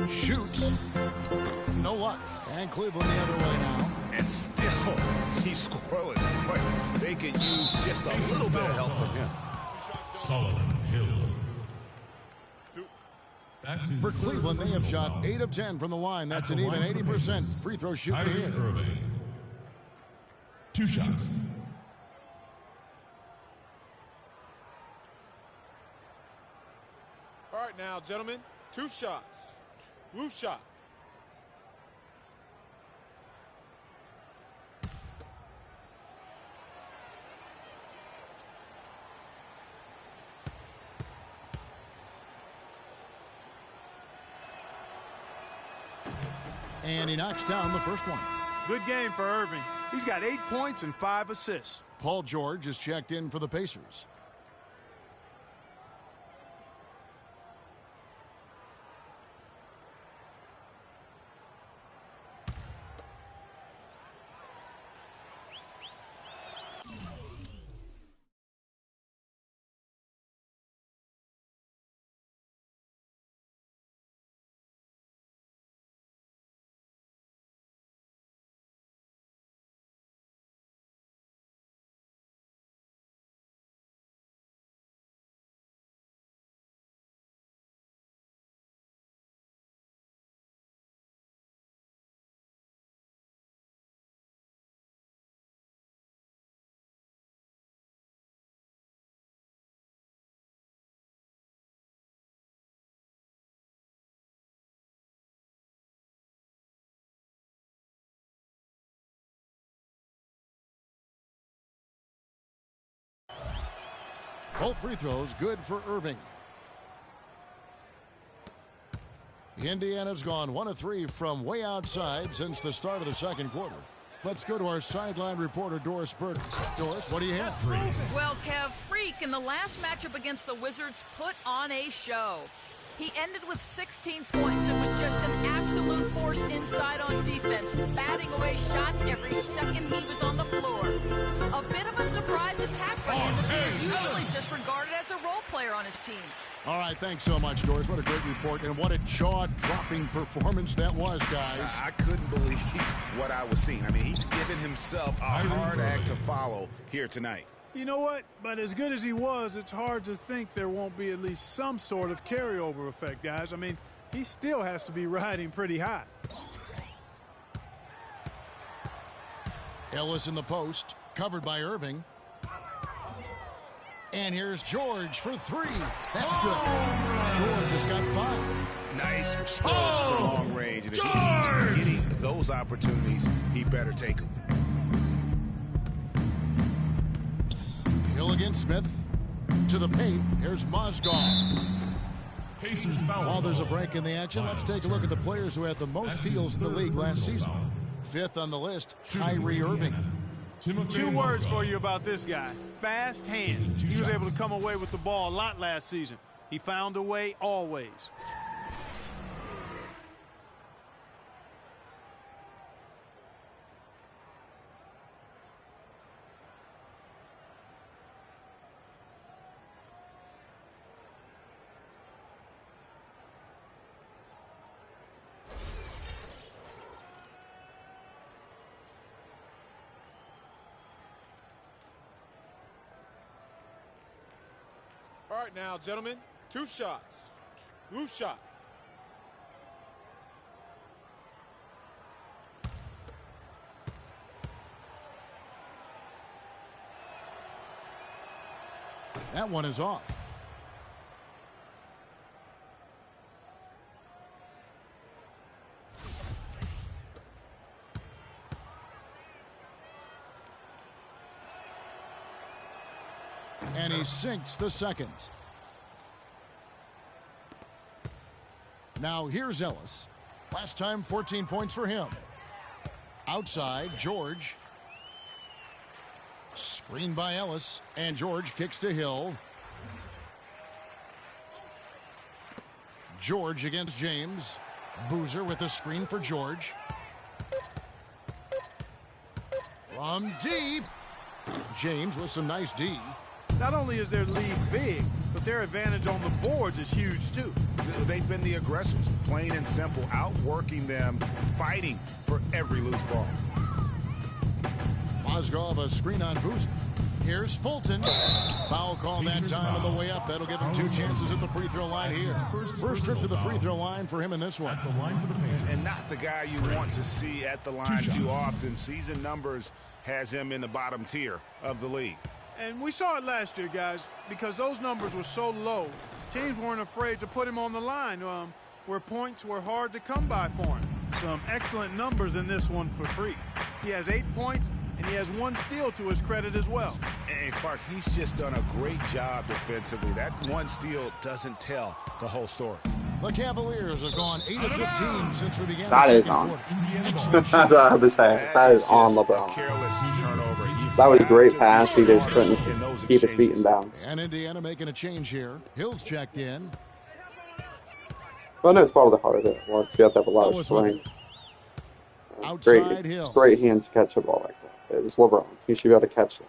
Shoots. No luck. And Cleveland the other way now.
And still, he's scoreless. But they could use just a little bit of help from him.
Solomon Hill.
For Cleveland, they have shot 8 of 10 from the line. That's an even 80% free throw shooting here.
Irving. 2 shots.
All right now, gentlemen, 2 shots. 2 shots.
And he knocks down the first one.
Good game for Irving. He's got 8 points and 5 assists.
Paul George is checked in for the Pacers. Both free throws good for Irving. Indiana's gone 1 of 3 from way outside since the start of the second quarter. Let's go to our sideline reporter, Doris Burke. Doris, what do you have?
Well, Kev, Freak in the last matchup against the Wizards put on a show. He ended with 16 points and was just an absolute force inside on defense, batting away shots every second he was on the floor. A bit of a surprise attack by him, as he is usually just regarded as a role player on his team.
All right, thanks so much, Doris. What a great report, and what a jaw-dropping performance that was, guys.
I couldn't believe what I was seeing. I mean, he's given himself a hard act to follow here tonight.
You know what? But as good as he was, it's hard to think there won't be at least some sort of carryover effect, guys. I mean, he still has to be riding pretty high.
Ellis in the post, covered by Irving. And here's George for 3. That's good. George has got 5.
Nice stroke from long range. And if he keeps getting those opportunities, he better take them.
Hill against Smith. To the paint. Here's Mozgov. While there's a break in the action, let's take a look at the players who had the most steals in the league last season. 5th on the list, Kyrie Irving.
2 words for you about this guy. Fast hand. He was able to come away with the ball a lot last season. He found a way always.
All right now, gentlemen, 2 shots. 2 shots.
That one is off. And he sinks the second. Now here's Ellis. Last time 14 points for him. Outside, George. Screen by Ellis. And George kicks to Hill. George against James. Boozer with a screen for George. From deep. James with some nice D.
Not only is their lead big, but their advantage on the boards is huge, too.
They've been the aggressors, plain and simple, outworking them, fighting for every loose ball.
Mozgov a screen on Boozer. Here's Fulton. Foul call that time on the way up. That'll give him 2 chances at the free throw line here. First trip to the free throw line for him in this one.
And not the guy you want to see at the line too often. Season numbers has him in the bottom tier of the league.
And we saw it last year, guys, because those numbers were so low. Teams weren't afraid to put him on the line where points were hard to come by for him. Some excellent numbers in this one for Freak. He has 8 points, and he has 1 steal to his credit as well.
And Clark, he's just done a great job defensively. That 1 steal doesn't tell the whole story.
The Cavaliers have gone 8 of 15 since we began.
That is on. That's what I have to say. That is on LeBron. That was a great pass. He just couldn't keep his feet in bounds.
And Indiana making a change here. Hill's checked in.
Well, no, it's probably the harder that one. You have to have a lot of strength. Great hands to catch a ball like that. It's LeBron. He should be able to catch it.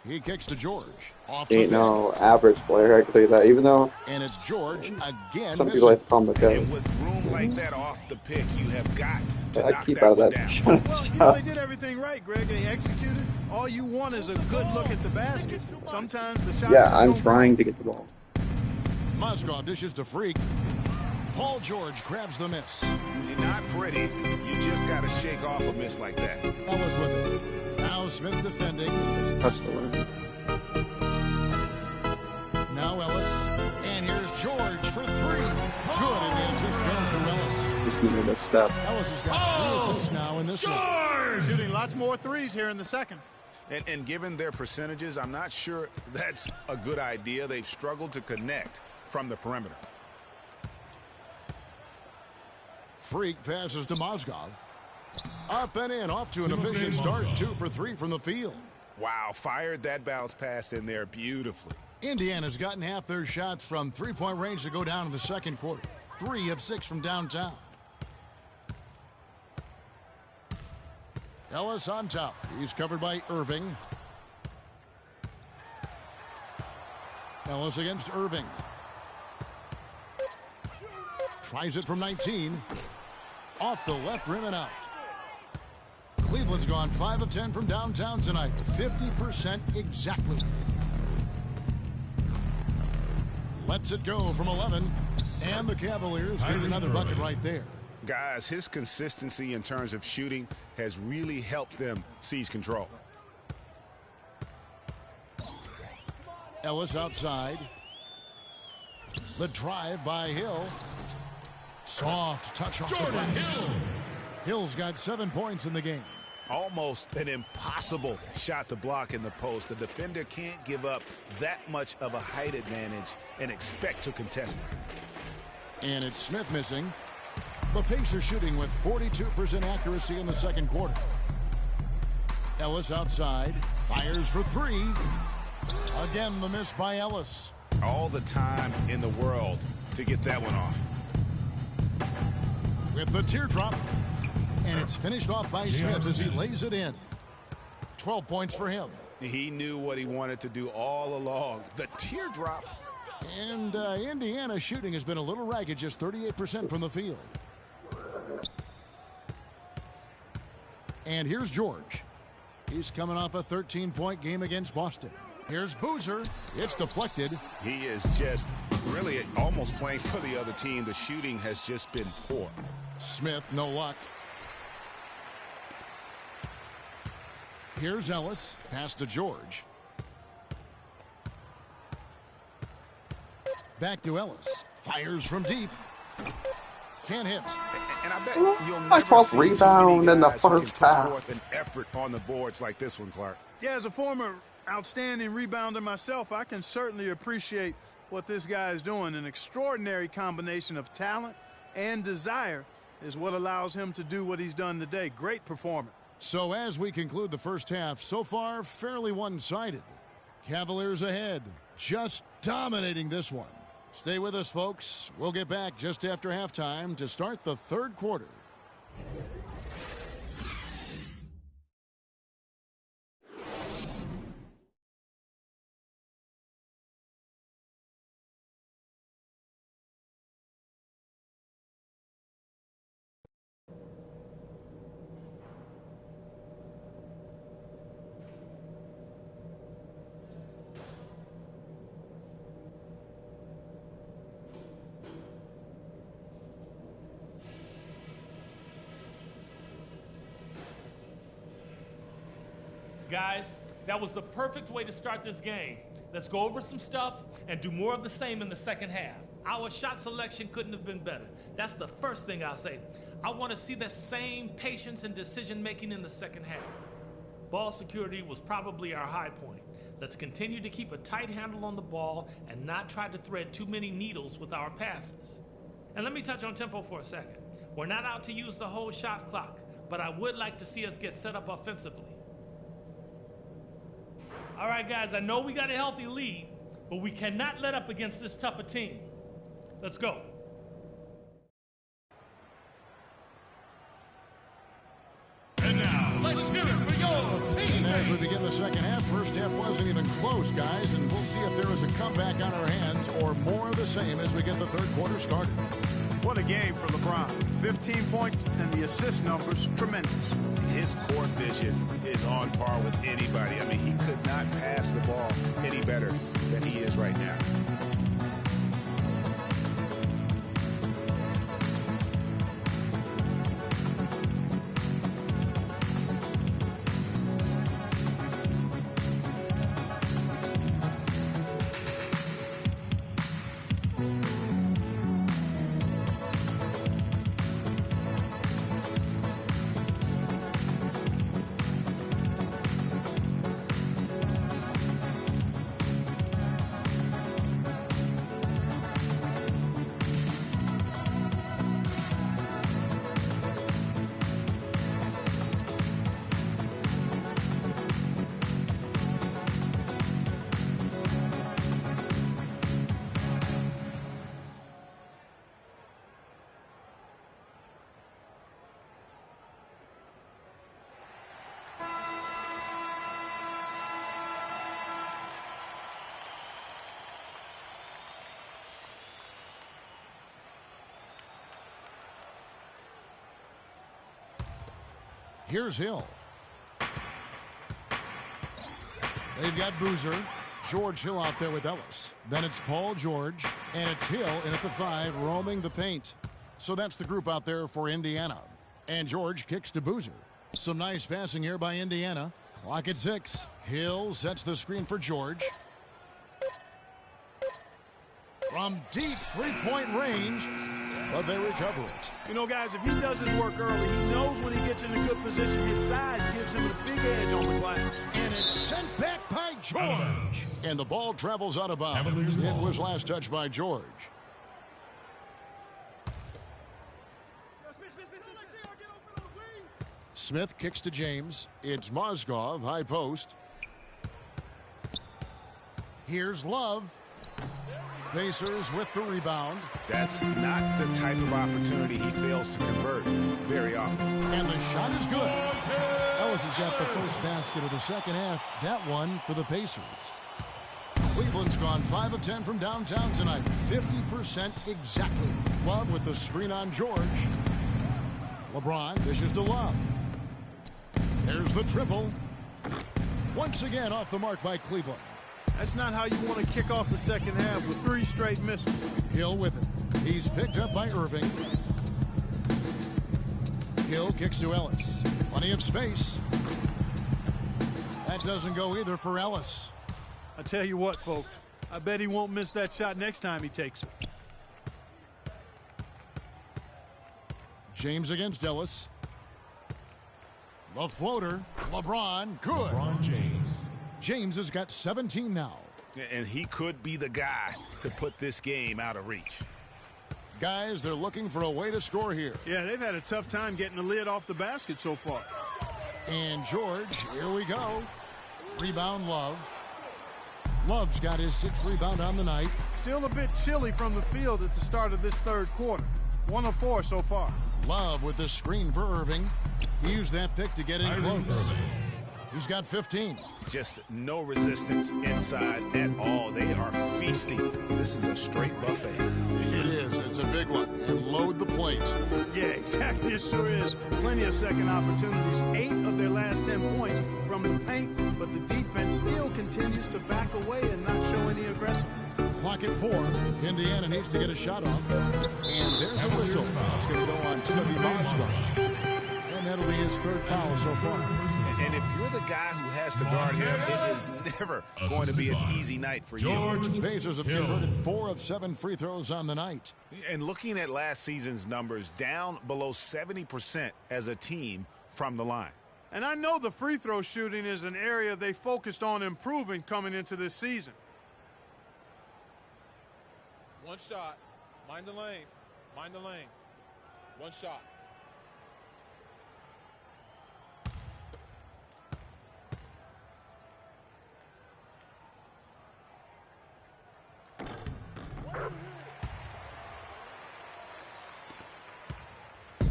He kicks to George.
He ain't no average player, I can tell you that. Even though
and it's George again.
Some people like to call him the goat.
And with room like that off the pick, you have got to knock
keep
that
out of
one
that
down.
shot.
Well, he did everything right, Greg, and he executed. All you want is a good look at the basket. Sometimes the shots.
Yeah, I'm trying to get the ball.
Mozgov dishes to Freak. Paul George grabs the miss.
You're not pretty. You just got to shake off a miss like that.
Ellis with it. Now Smith defending.
It's a touch the rim.
Now Ellis. And here's George for 3. Good, and the assist goes to Ellis.
Just needed a step.
Ellis has got 3 assists now in this one.
Shooting lots more threes here in the second.
And given their percentages, I'm not sure that's a good idea. They've struggled to connect from the perimeter.
Freak passes to Mozgov. Up and in, off to an efficient start. 2 for 3 from the field.
Wow, fired that bounce pass in there beautifully.
Indiana's gotten half their shots from three-point range to go down in the second quarter. 3 of 6 from downtown. Ellis on top. He's covered by Irving. Ellis against Irving. Tries it from 19. Off the left rim and out. Cleveland's gone 5 of 10 from downtown tonight. 50% exactly. Lets it go from 11. And the Cavaliers get another bucket right there.
Guys, his consistency in terms of shooting has really helped them seize control.
Ellis outside. The drive by Hill. Soft touch off the glass. Hill's got 7 points in the game.
Almost an impossible shot to block in the post. The defender can't give up that much of a height advantage and expect to contest it.
And it's Smith missing. The Pacers shooting with 42% accuracy in the second quarter. Ellis outside. Fires for 3. Again, the miss by Ellis.
All the time in the world to get that one off.
With the teardrop. And it's finished off by Smith as he lays it in. 12 points for him.
He knew what he wanted to do all along. The teardrop.
And Indiana's shooting has been a little ragged, just 38% from the field. And here's George. He's coming off a 13-point game against Boston. Here's Boozer. It's deflected.
He is just really almost playing for the other team. The shooting has just been poor.
Smith, no luck. Here's Ellis. Pass to George. Back to Ellis. Fires from deep. Can't hit.
And I bet you'll
I saw rebound in the first half.
An effort on the boards like this one, Clark.
Yeah, as a former outstanding rebounder myself, I can certainly appreciate what this guy is doing. An extraordinary combination of talent and desire is what allows him to do what he's done today. Great performance.
So as we conclude the first half, so far fairly one-sided. Cavaliers ahead, just dominating this one. Stay with us, folks. We'll get back just after halftime to start the third quarter.
Guys, that was the perfect way to start this game. Let's go over some stuff and do more of the same in the second half. Our shot selection couldn't have been better. That's the first thing I'll say. I want to see the same patience and decision-making in the second half. Ball security was probably our high point. Let's continue to keep a tight handle on the ball and not try to thread too many needles with our passes. And let me touch on tempo for a second. We're not out to use the whole shot clock, but I would like to see us get set up offensively. All right, guys, I know we got a healthy lead, but we cannot let up against this tougher team. Let's go.
And now, let's hear it for your Pacers. And as we begin the second half, first half wasn't even close, guys, and we'll see if there is a comeback on our hands or more of the same as we get the third quarter started.
What a game for LeBron. 15 points and the assist numbers, tremendous.
His court vision is on par with anybody. I mean, he could not pass the ball any better than he is right now.
Here's Hill. They've got Boozer. George Hill out there with Ellis. Then it's Paul George, and it's Hill in at the 5, roaming the paint. So that's the group out there for Indiana. And George kicks to Boozer. Some nice passing here by Indiana. Clock at 6. Hill sets the screen for George. From deep three-point range, but they recover it.
You know, guys, if he does his work early, he knows when he gets in a good position, his size gives him a big edge on the glass.
And it's sent back by George. And the ball travels out of bounds. It was last touched by George. Smith kicks to James. It's Mozgov, high post. Here's Love. Pacers with the rebound.
That's not the type of opportunity he fails to convert very often.
And the shot is good. Ellis has got the first basket of the second half. That one for the Pacers. Cleveland's gone 5 of 10 from downtown tonight. 50% exactly. Love with the screen on George. LeBron dishes to Love. There's the triple. Once again off the mark by Cleveland.
That's not how you want to kick off the second half with 3 straight misses.
Hill with it. He's picked up by Irving. Hill kicks to Ellis. Plenty of space. That doesn't go either for Ellis.
I tell you what, folks. I bet he won't miss that shot next time he takes it.
James against Ellis. The floater. LeBron. Good.
LeBron James.
James has got 17 now.
And he could be the guy to put this game out of reach.
Guys, they're looking for a way to score here.
Yeah, they've had a tough time getting the lid off the basket so far.
And George, here we go. Rebound Love. Love's got his 6th rebound on the night.
Still a bit chilly from the field at the start of this third quarter. 1 of 4 so far.
Love with the screen for Irving. He used that pick to get in close. He's got 15.
Just no resistance inside at all. They are feasting. This is a straight buffet.
It is. It's a big one. And load the plate.
Yeah, exactly. It sure is. Plenty of second opportunities. 8 of their last 10 points from the paint, but the defense still continues to back away and not show any aggression.
Clock at 4. Indiana needs to get a shot off. And there's a whistle. It's going to go on Timothy Mozgov. And that'll be his 3rd foul so far.
And if you're the guy who has to guard him, it is never going to be an easy night for you.
The Pacers have converted 4 of 7 free throws on the night.
And looking at last season's numbers, down below 70% as a team from the line.
And I know the free throw shooting is an area they focused on improving coming into this season.
One shot. Mind the lanes. Mind the lanes. One shot.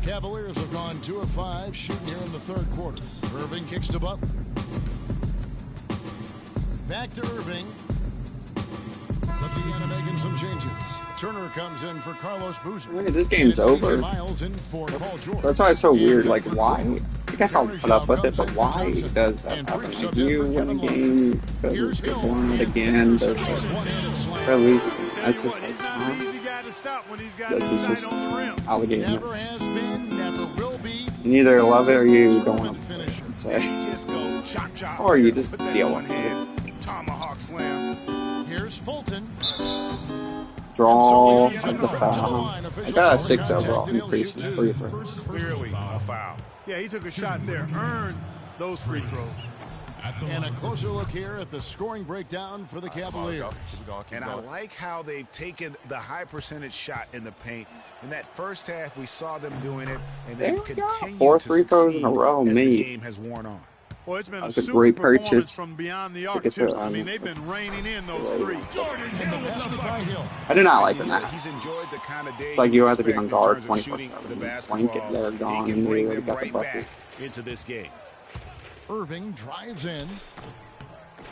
Cavaliers have gone 2 of 5 shooting here in the 3rd quarter. Irving kicks to Butler. Back to Irving. Indiana making some changes. Turner comes in for Carlos Boozer.
Hey, this game's over. That's why it's so weird. Like, why? I guess I'll put up with it, but why does that happen? Like, you win a game, goes won it again, does it? They're losing. That's just like, this is just alligator. You either love it or you don't want to say. Or you just deal with it.
Tomahawk slam.
Here's Fulton.
Draw at the foul. I got a 6 overall increase in free throws.
Clearly a foul.
Yeah, he took a shot there, earned those free throws.
And a closer look here at the scoring breakdown for the Cavaliers.
And I like how they've taken the high percentage shot in the paint. In that first half, we saw them doing it, and they've continued
4 free throws in a row.
as the
Me.
game has worn on.
Well, it's been
That's
a
a
super
great
performance
purchase.
from beyond the arc, too. I mean, they've been raining in those 3.
I do not like that.
He's enjoyed the kind of day
It's like you have to be on
in
guard
terms of
24/7. Blanket, they're gone.
He can
They
bring
already
them
got the
right
bucket.
back into this game.
Irving drives in.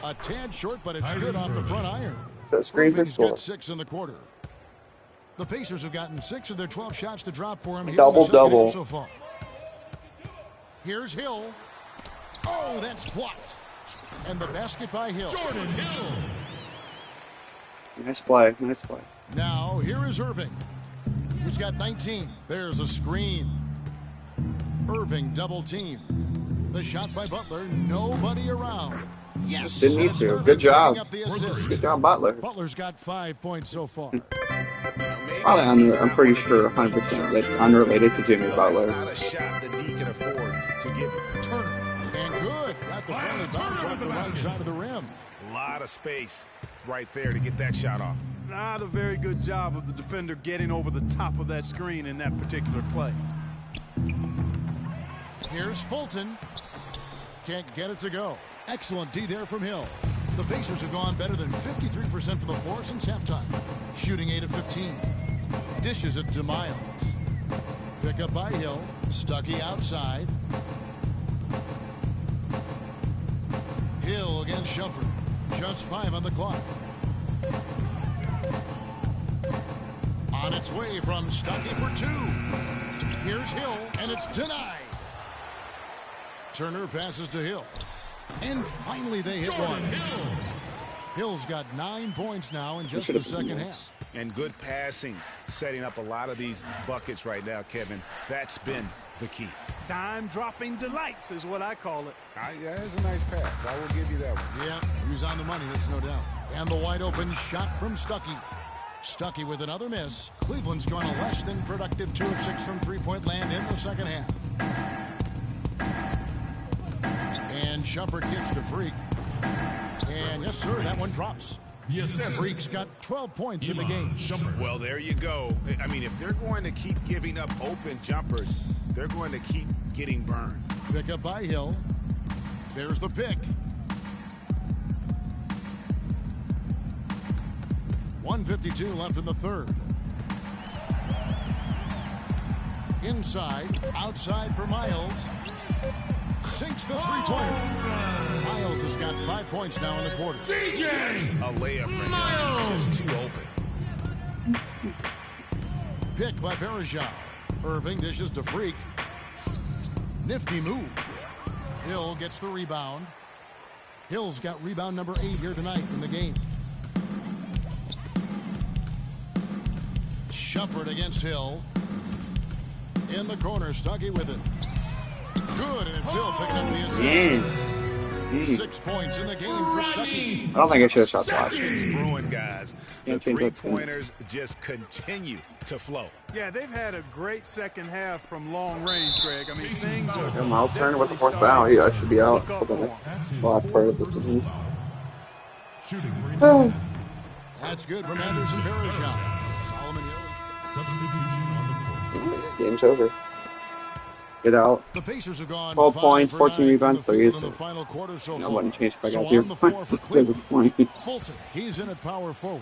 A tad short, but it's good off the front iron.
So screen for
Irving's
score.
got 6 in the quarter. The Pacers have gotten 6 of their 12 shots to drop for him here
Double,
in the second
double.
half so far. Here's Hill. Oh, that's blocked. And the basket by Hill.
Jordan Hill.
Nice play. Nice play.
Now, here is Irving, who's got 19. There's a screen. Irving double team. The shot by Butler. Nobody around. Yes.
Didn't need to. Good job. Good job, Butler.
Butler's got 5 points so far.
I'm pretty sure 100% that's unrelated to Jimmy Butler.
Not a shot that he can afford to give it.
Turner. And good. Got the front and bounce off the right side of the rim.
A lot of space right there to get that shot off.
Not a very good job of the defender getting over the top of that screen in that particular play.
Here's Fulton. Can't get it to go. Excellent D there from Hill. The Pacers have gone better than 53% from the floor since halftime. Shooting 8 of 15. Dishes it to Miles. Pick up by Hill. Stuckey outside. Hill against Shumpert. Just 5 on the clock. On its way from Stuckey for 2. Here's Hill, and it's denied. Turner passes to Hill. And finally they hit one. Hill's got 9 points now in just the second half.
And good passing, setting up a lot of these buckets right now, Kevin. That's been the key.
Dime-dropping delights is what I call it.
Yeah, that's a nice pass. I will give you that one.
Yeah, he was on the money, that's no doubt. And the wide-open shot from Stuckey. Stuckey with another miss. Cleveland's gone a less than productive 2 of 6 from three-point land in the second half. And Shumpert gets to Freak. And yes, sir, that one drops.
Yes, sir.
Freak's got 12 points in the game.
Well, there you go. I mean, if they're going to keep giving up open jumpers, they're going to keep getting burned.
Pick up by Hill. There's the pick. 1:52 left in the third. Inside, outside for Miles. Sinks the three-pointer. Miles has got 5 points now in the quarter.
CJ!
A layup for him. Just too open.
Pick by Varejao. Irving dishes to Freak. Nifty move. Hill gets the rebound. Hill's got rebound number 8 here tonight in the game. Shumpert against Hill. In the corner, Stuckey with it. Good, and it's Hill picking up the assist. 6 points in the game for Stuckey.
I don't think I should have shot flash.
Brewing guys. The three-pointers just continue to flow.
Yeah, they've had a great second half from long range, Greg. I mean, things are...
Yeah, Miles Turner with the 4th foul. Yeah, I should be out for the last part of this game.
Oh.
That's good from Anderson Varejao. Solomon Hill.
Substitution on the court.
Game's over. Get out.
The Pacers have gone
12 points, 14 rebounds, 3
the final quarter so
I wouldn't change if I got
so
0
on the floor
points.
for Cleveland.
It's 20.
Fulton, he's in at power forward.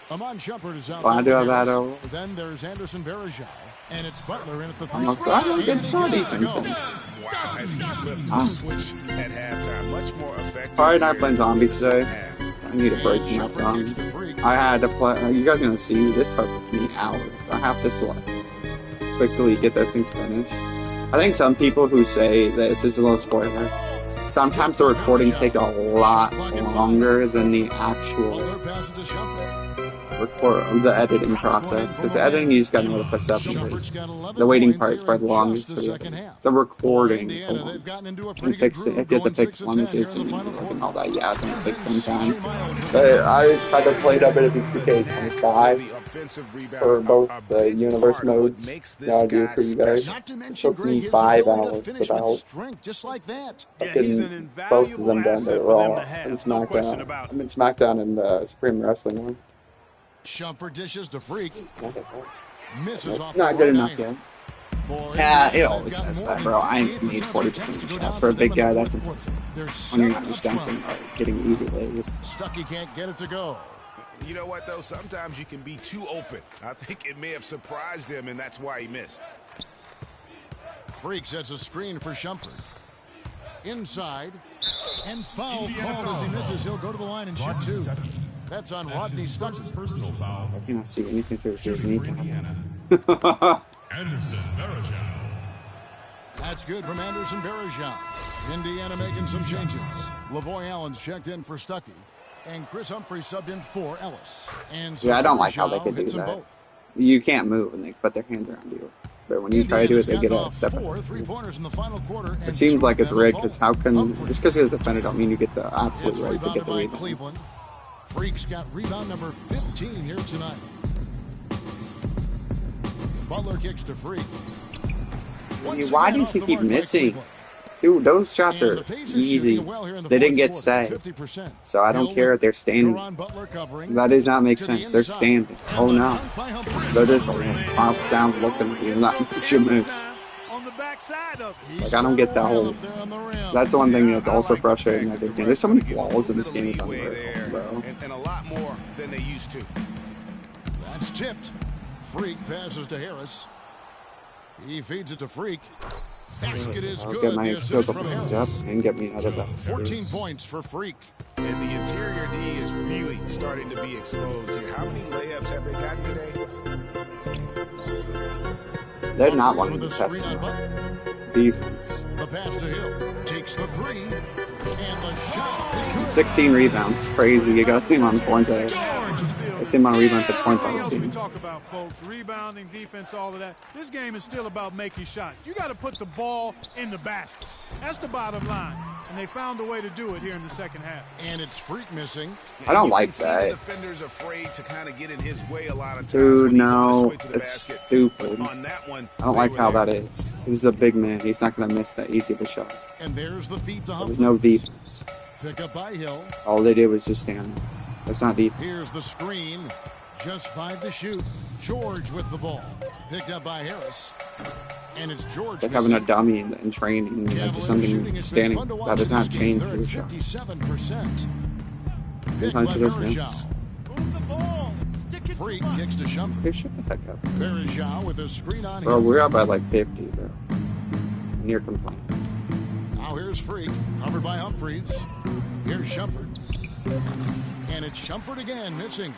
Amon Shumpert is out.
I do have that over.
Then there's Anderson Varejao, and it's Butler in at the 3
Almost
spot.
got a good shot defense.
Wow, as he flipped the switch at halftime, much more effective.
Probably not playing zombies today. So I need a break from that from. I had to play. You guys are gonna see this took me hours. I have to select quickly get those things finished. I think some people who say this is a little spoiler. Sometimes the recording take a lot longer than the actual the editing process, because the editing you just got to know to put stuff in there. The waiting part is probably the longest. The recording is the longest. And fix it. I did the fix images and all that. Yeah, it's gonna take some time. But I tried to play WWDK25 for both the universe modes that I do for you guys. It took me 5 hours about getting both of them done. They were all in SmackDown. I'm in SmackDown and Supreme Wrestling one.
Shumpert dishes to Freak. Misses off
not good enough yet. Yeah, it always says that, bro. I made 40% of shots. For a big guy, that's impressive. When you're not just dunking, getting easy lays.
Stuckey can't get it to go.
You know what, though? Sometimes you can be too open. I think it may have surprised him, and that's why he missed.
Freak sets a screen for Shumpert. Inside. And foul called as he misses. He'll go to the line and shoot 2. That's on Rodney Stuckey.
Personal foul.
I cannot see anything through his knee.
Anderson Varejao.
That's good from Anderson Varejao. Indiana making some changes. Lavoy Allen's checked in for Stuckey. And Chris Humphries subbed in for Ellis. And so
yeah, I don't like how they could do that. Both. You can't move and they put their hands around you. But when you try to do it, they get a step
ahead. 3-pointers in the final quarter.
It seems like it's rigged because how can just because you're the defender don't mean you get the absolute right to get the rebound.
Cleveland. Freak's got rebound number 15 here tonight. Butler kicks to Freak.
Why does he keep missing? Dude, those shots are easy. They didn't get saved. So I don't care if they're standing. That does not make sense. They're standing. Oh no. They're just sound looking at you, not your moves. Like, I don't get that whole. That's the one thing that's also frustrating. There's so many flaws in this game. It's unreal, bro.
And a lot more than they used to.
That's tipped. Freak passes to Harris. He feeds it to Freak. Basket is good.
Get my assist from Harris. And get me out of that.
14 points for Freak.
And the interior D is really starting to be exposed here. How many layups have they gotten today?
They're not wanting to test defense.
The pass to Hill. Takes the three. And the shot.
16 rebounds. Crazy. You got him on points there. I see him on rebound for points on this team.
We talk about, folks, rebounding, defense, all of that. This game is still about making shots. You got to put the ball in the basket. That's the bottom line. And they found a way to do it here in the second half.
And it's Freak missing.
I don't like that.
The defender's afraid to kind of get in his way a lot of times.
Dude, no, it's stupid. I don't like how that is. This is a big man. He's not going to miss that easy of a shot.
And there's the feed to Humphries.
There's no defense.
Pick up by Hill.
All they did was just stand there. That's not defense.
Here's the screen. Just 5 to shoot. George with the ball. Picked up by Harris. And it's George.
Like having a dummy in training. Just something standing. That does not change your shot.
57%.
Sometimes you just miss.
Freak kicks to Shumpert.
Dude, shut the heck up.
Varejao with a screen on
Bro, we're up by like 50, bro. Near complaining.
Now here's Freak. Covered by Humphries. Here's Shumpert. And it's Shumpert again, missing.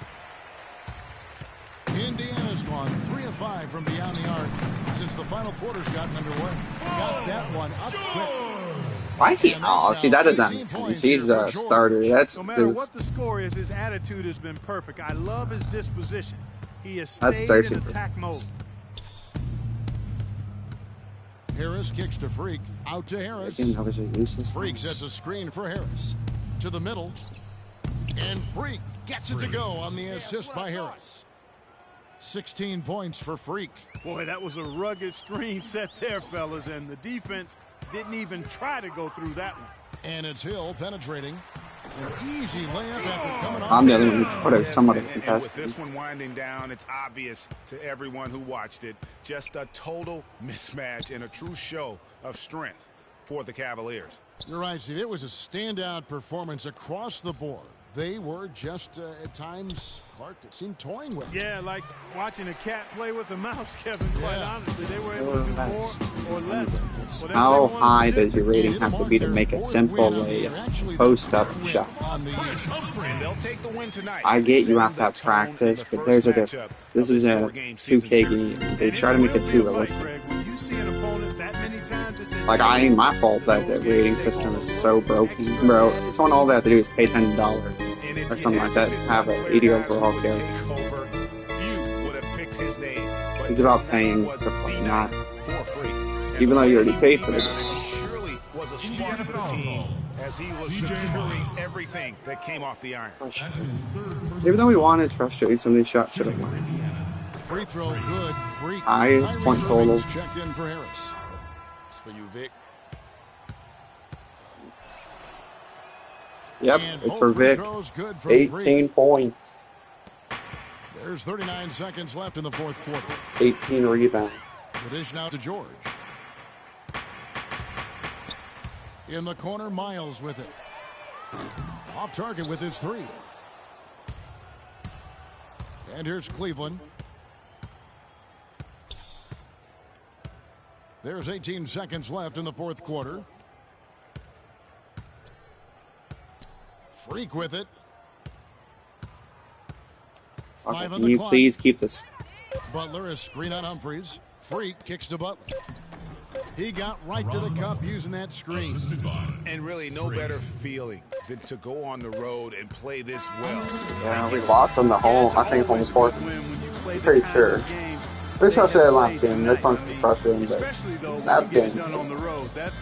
Indiana's gone 3 of 5 from beyond the arc since the final quarter's gotten underway. Got that one up quick.
Why is he? Oh, see, that doesn't make sense. He's the starter. That's
no matter what the score is, his attitude has been perfect. I love his disposition. He has stayed in attack mode.
Harris kicks to Freak. Out to Harris. Freak sets a screen for Harris. To the middle. And Freak gets it to go on the assist by Harris. 16 points for Freak.
Boy, that was a rugged screen set there, fellas, and the defense didn't even try to go through that one.
And it's Hill penetrating. An easy layup after coming off.
I'm the other one who put it somewhat of a contest.
With this one winding down, it's obvious to everyone who watched it. Just a total mismatch and a true show of strength for the Cavaliers.
You're right, Steve. It was a standout performance across the board. They were just, at times, Clark, it seemed toying with.
Yeah, like watching a cat play with a mouse, Kevin, quite honestly. They were able to do more or less.
How high does your rating have to be to make a simple layup, post-up shot? I get you have to have practice, but there's a difference. This is a 2K game. They try to make it too realistic. Like, I ain't my fault that the rating system is so broken. Bro, this one all they have to do is pay $10 or something like that, have an 80 overall character. It's about paying to play, not. Even though you already paid for it.
Was a spark for the team as he was securing everything that came off the iron.
Even though we won, it's frustrating. Some of these shots should have won.
Free throw good. Freak.
Highest point total.
Checked in for Harris.
It's for you, Vic.
Yep, it's for Vic. 18 points.
There's 39 seconds left in the fourth quarter.
18 rebounds.
The dish now to George. In the corner, Miles with it. Off target with his three. And here's Cleveland. There's 18 seconds left in the fourth quarter. Freak with it.
Okay, can you please keep this?
Butler is screen on Humphries. Freak kicks to Butler. He got right to the cup using that screen.
And really no better feeling than to go on the road and play this well.
Yeah, we lost on the home, I think home court. I'm pretty sure. Especially that last game. This one's frustrating, but last game.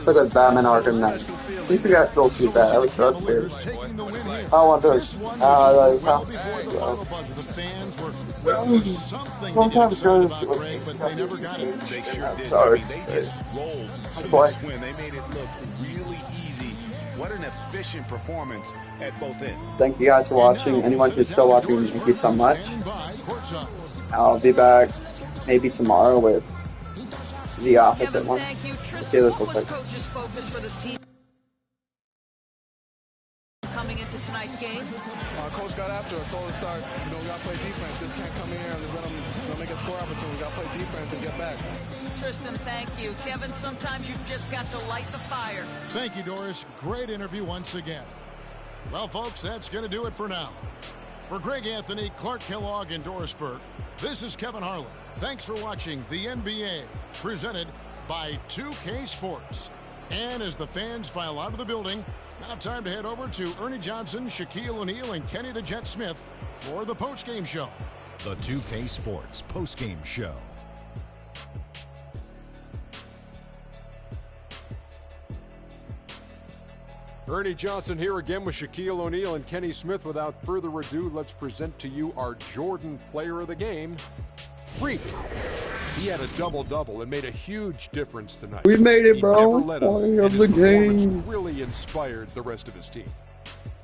Look at Batman Arkham Knight. At least we got still too bad. I was frustrated. I want to. Sometimes sorry.
It's like they made it look really easy. What an efficient performance at both ends.
Thank you guys for watching. Anyone who's still watching, thank you so much. I'll be back maybe tomorrow with The Office at 1. Let's do this real quick.
Coming into tonight's game.
Our coach got after us, told us to start, we got to play defense. Just can't come in here and just let them make a score opportunity. We got to play defense and get back.
Tristan, thank you. Kevin, sometimes you've just got to light the fire.
Thank you, Doris. Great interview once again. Well, folks, that's going to do it for now. For Greg Anthony, Clark Kellogg, and Doris Burke, this is Kevin Harlan. Thanks for watching the NBA, presented by 2K Sports. And as the fans file out of the building, now time to head over to Ernie Johnson, Shaquille O'Neal, and Kenny the Jet Smith for the postgame show.
The 2K Sports postgame show.
Ernie Johnson here again with Shaquille O'Neal and Kenny Smith. Without further ado, let's present to you our Jordan player of the game, Freak. He had a double-double and made a huge difference tonight.
We made it, bro.
Player of the game. Really inspired the rest of his team.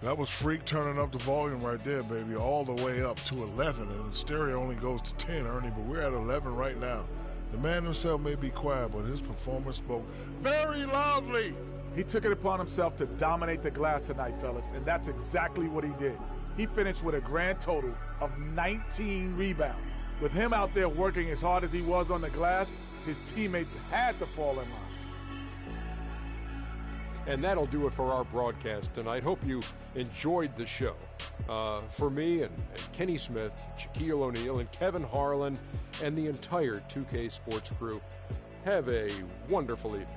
That was Freak turning up the volume right there, baby, all the way up to 11. And the stereo only goes to 10, Ernie, but we're at 11 right now. The man himself may be quiet, but his performance spoke very loudly.
He took it upon himself to dominate the glass tonight, fellas, and that's exactly what he did. He finished with a grand total of 19 rebounds. With him out there working as hard as he was on the glass, his teammates had to fall in line.
And that'll do it for our broadcast tonight. Hope you enjoyed the show. For me and Kenny Smith, Shaquille O'Neal, and Kevin Harlan, and the entire 2K Sports crew, have a wonderful evening.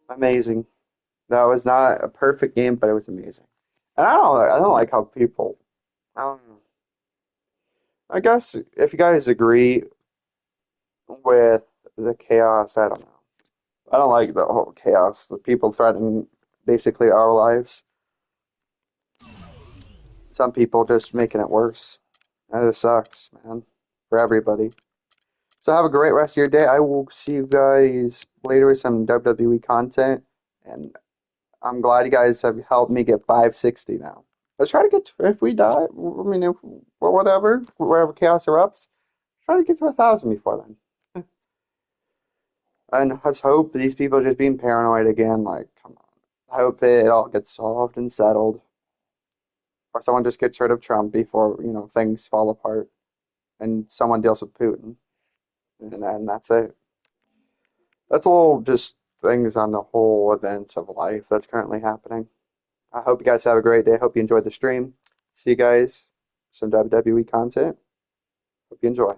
Amazing. That was not a perfect game, but it was amazing. And I don't like how people, I don't know. I guess if you guys agree with the chaos, I don't know. I don't like the whole chaos. The people threatening basically our lives. Some people just making it worse. That just sucks, man, for everybody. So have a great rest of your day. I will see you guys later with some WWE content. And I'm glad you guys have helped me get 560 now. Let's try to get, if we die, I mean, if, well, whatever, wherever chaos erupts, try to get to 1,000 before then. And let's hope these people are just being paranoid again. Like, come on. I hope it all gets solved and settled. Or someone just gets rid of Trump before, things fall apart. And someone deals with Putin. And that's it. That's all just things on the whole events of life that's currently happening. I hope you guys have a great day. Hope you enjoyed the stream. See you guys. Some WWE content. Hope you enjoy.